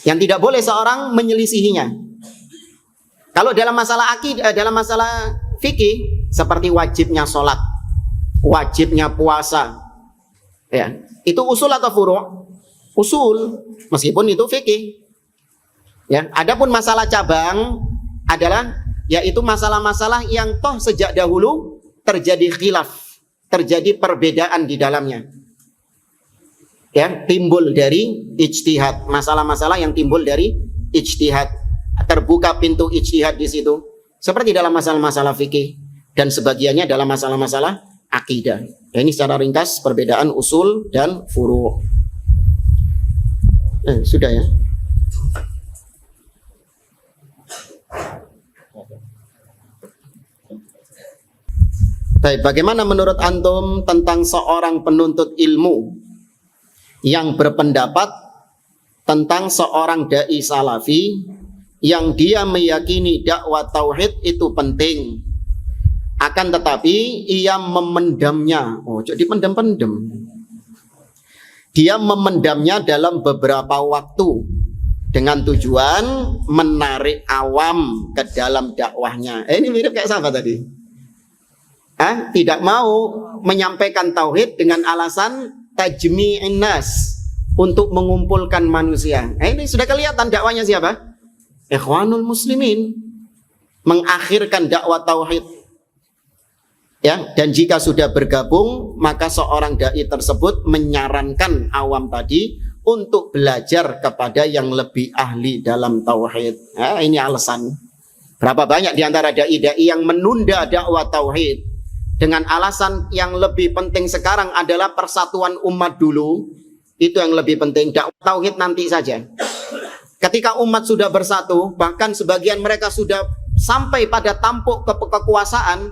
yang tidak boleh seorang menyelisihinya. Kalau dalam masalah akidah, dalam masalah fikih, seperti wajibnya sholat, wajibnya puasa, ya, itu usul atau furu'? Usul, meskipun itu fikih. Ya, adapun masalah cabang adalah yaitu masalah-masalah yang toh sejak dahulu terjadi khilaf, terjadi perbedaan di dalamnya. Ya, timbul dari ijtihad, masalah-masalah yang timbul dari ijtihad. Terbuka pintu ijtihad di situ, seperti dalam masalah-masalah fikih dan sebagiannya dalam masalah-masalah akidah. Ini secara ringkas perbedaan usul dan furu'. Sudah ya. Baik, bagaimana menurut antum tentang seorang penuntut ilmu yang berpendapat tentang seorang dai salafi yang dia meyakini dakwah tauhid itu penting, Akan tetapi ia memendamnya. Oh, jadi pendam-pendam. Dia memendamnya dalam beberapa waktu dengan tujuan menarik awam ke dalam dakwahnya. Ini mirip kayak siapa tadi? Tidak mau menyampaikan tauhid dengan alasan tajmi'in nas, untuk mengumpulkan manusia. Ini sudah kelihatan dakwahnya siapa? Ikhwanul Muslimin, mengakhirkan dakwah tauhid. Ya, dan jika sudah bergabung, maka seorang dai tersebut menyarankan awam tadi untuk belajar kepada yang lebih ahli dalam tauhid. Ini alasan. Berapa banyak di antara dai-dai yang menunda dakwah tauhid dengan alasan yang lebih penting sekarang adalah persatuan umat dulu. Itu yang lebih penting, dakwah tauhid nanti saja. Ketika umat sudah bersatu, bahkan sebagian mereka sudah sampai pada tampuk kekuasaan,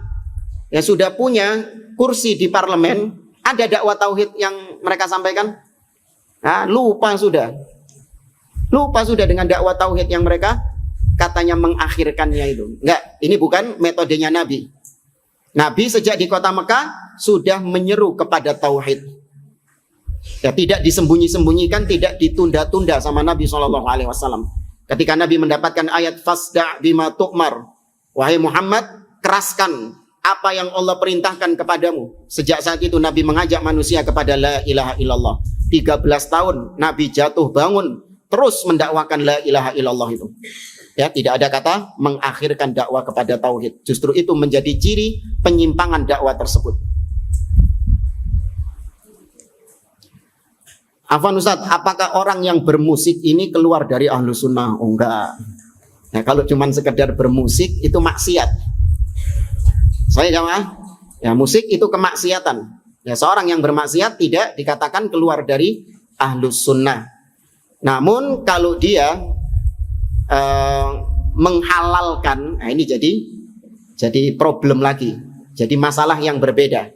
ya sudah punya kursi di parlemen, ada dakwah tauhid yang mereka sampaikan? Lupa sudah dengan dakwah tauhid yang mereka katanya mengakhirkannya itu. Enggak, ini bukan metodenya Nabi. Nabi sejak di kota Mekah sudah menyeru kepada tauhid. Ya, tidak disembunyi-sembunyikan, tidak ditunda-tunda sama Nabi SAW. Ketika Nabi mendapatkan ayat fasda' bima tu'mar, wahai Muhammad, keraskan apa yang Allah perintahkan kepadamu. Sejak saat itu Nabi mengajak manusia kepada la ilaha illallah. 13 tahun Nabi jatuh bangun terus mendakwakan la ilaha illallah itu. Ya, tidak ada kata mengakhirkan dakwah kepada tauhid. Justru itu menjadi ciri penyimpangan dakwah tersebut. Afwan Ustaz, apakah orang yang bermusik ini keluar dari ahlu sunnah? Oh enggak. Ya, kalau cuma sekedar bermusik itu maksiat. Saya jamaah, ya musik itu kemaksiatan. Ya, seorang yang bermaksiat tidak dikatakan keluar dari ahlu sunnah. Namun kalau dia menghalalkan, ini jadi problem lagi. Jadi masalah yang berbeda.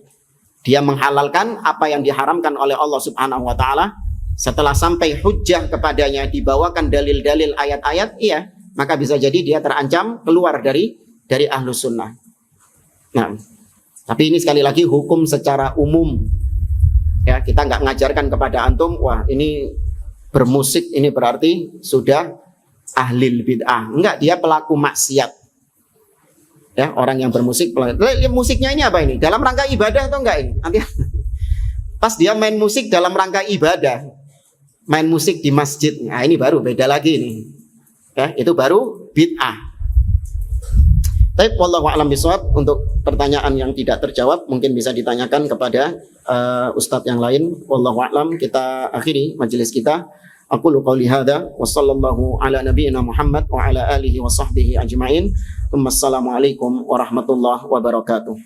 Dia menghalalkan apa yang diharamkan oleh Allah Subhanahu wa taala. Setelah sampai hujjah kepadanya, dibawakan dalil-dalil ayat-ayat, iya, maka bisa jadi dia terancam keluar dari ahlus sunnah. Nah, tapi ini sekali lagi hukum secara umum. Ya, kita nggak ngajarkan kepada antum, wah ini bermusik ini berarti sudah ahlil bid'ah. Enggak, dia pelaku maksiat. Ya, orang yang bermusik, musiknya ini apa ini? Dalam rangka ibadah atau enggak ini? Nanti pas dia main musik dalam rangka ibadah, main musik di masjid, nah ini baru beda lagi nih. Ya, itu baru bid'ah. Tapi wallahu a'lam bishawab. Untuk pertanyaan yang tidak terjawab mungkin bisa ditanyakan kepada ustadz yang lain. Wallahu a'lam. Kita akhiri majelis kita. Aqulu qouli hadza wa sallallahu ala nabiyyina Muhammad wa ala alihi wa sahbihi ajma'in. Wassalamualaikum warahmatullahi wabarakatuh.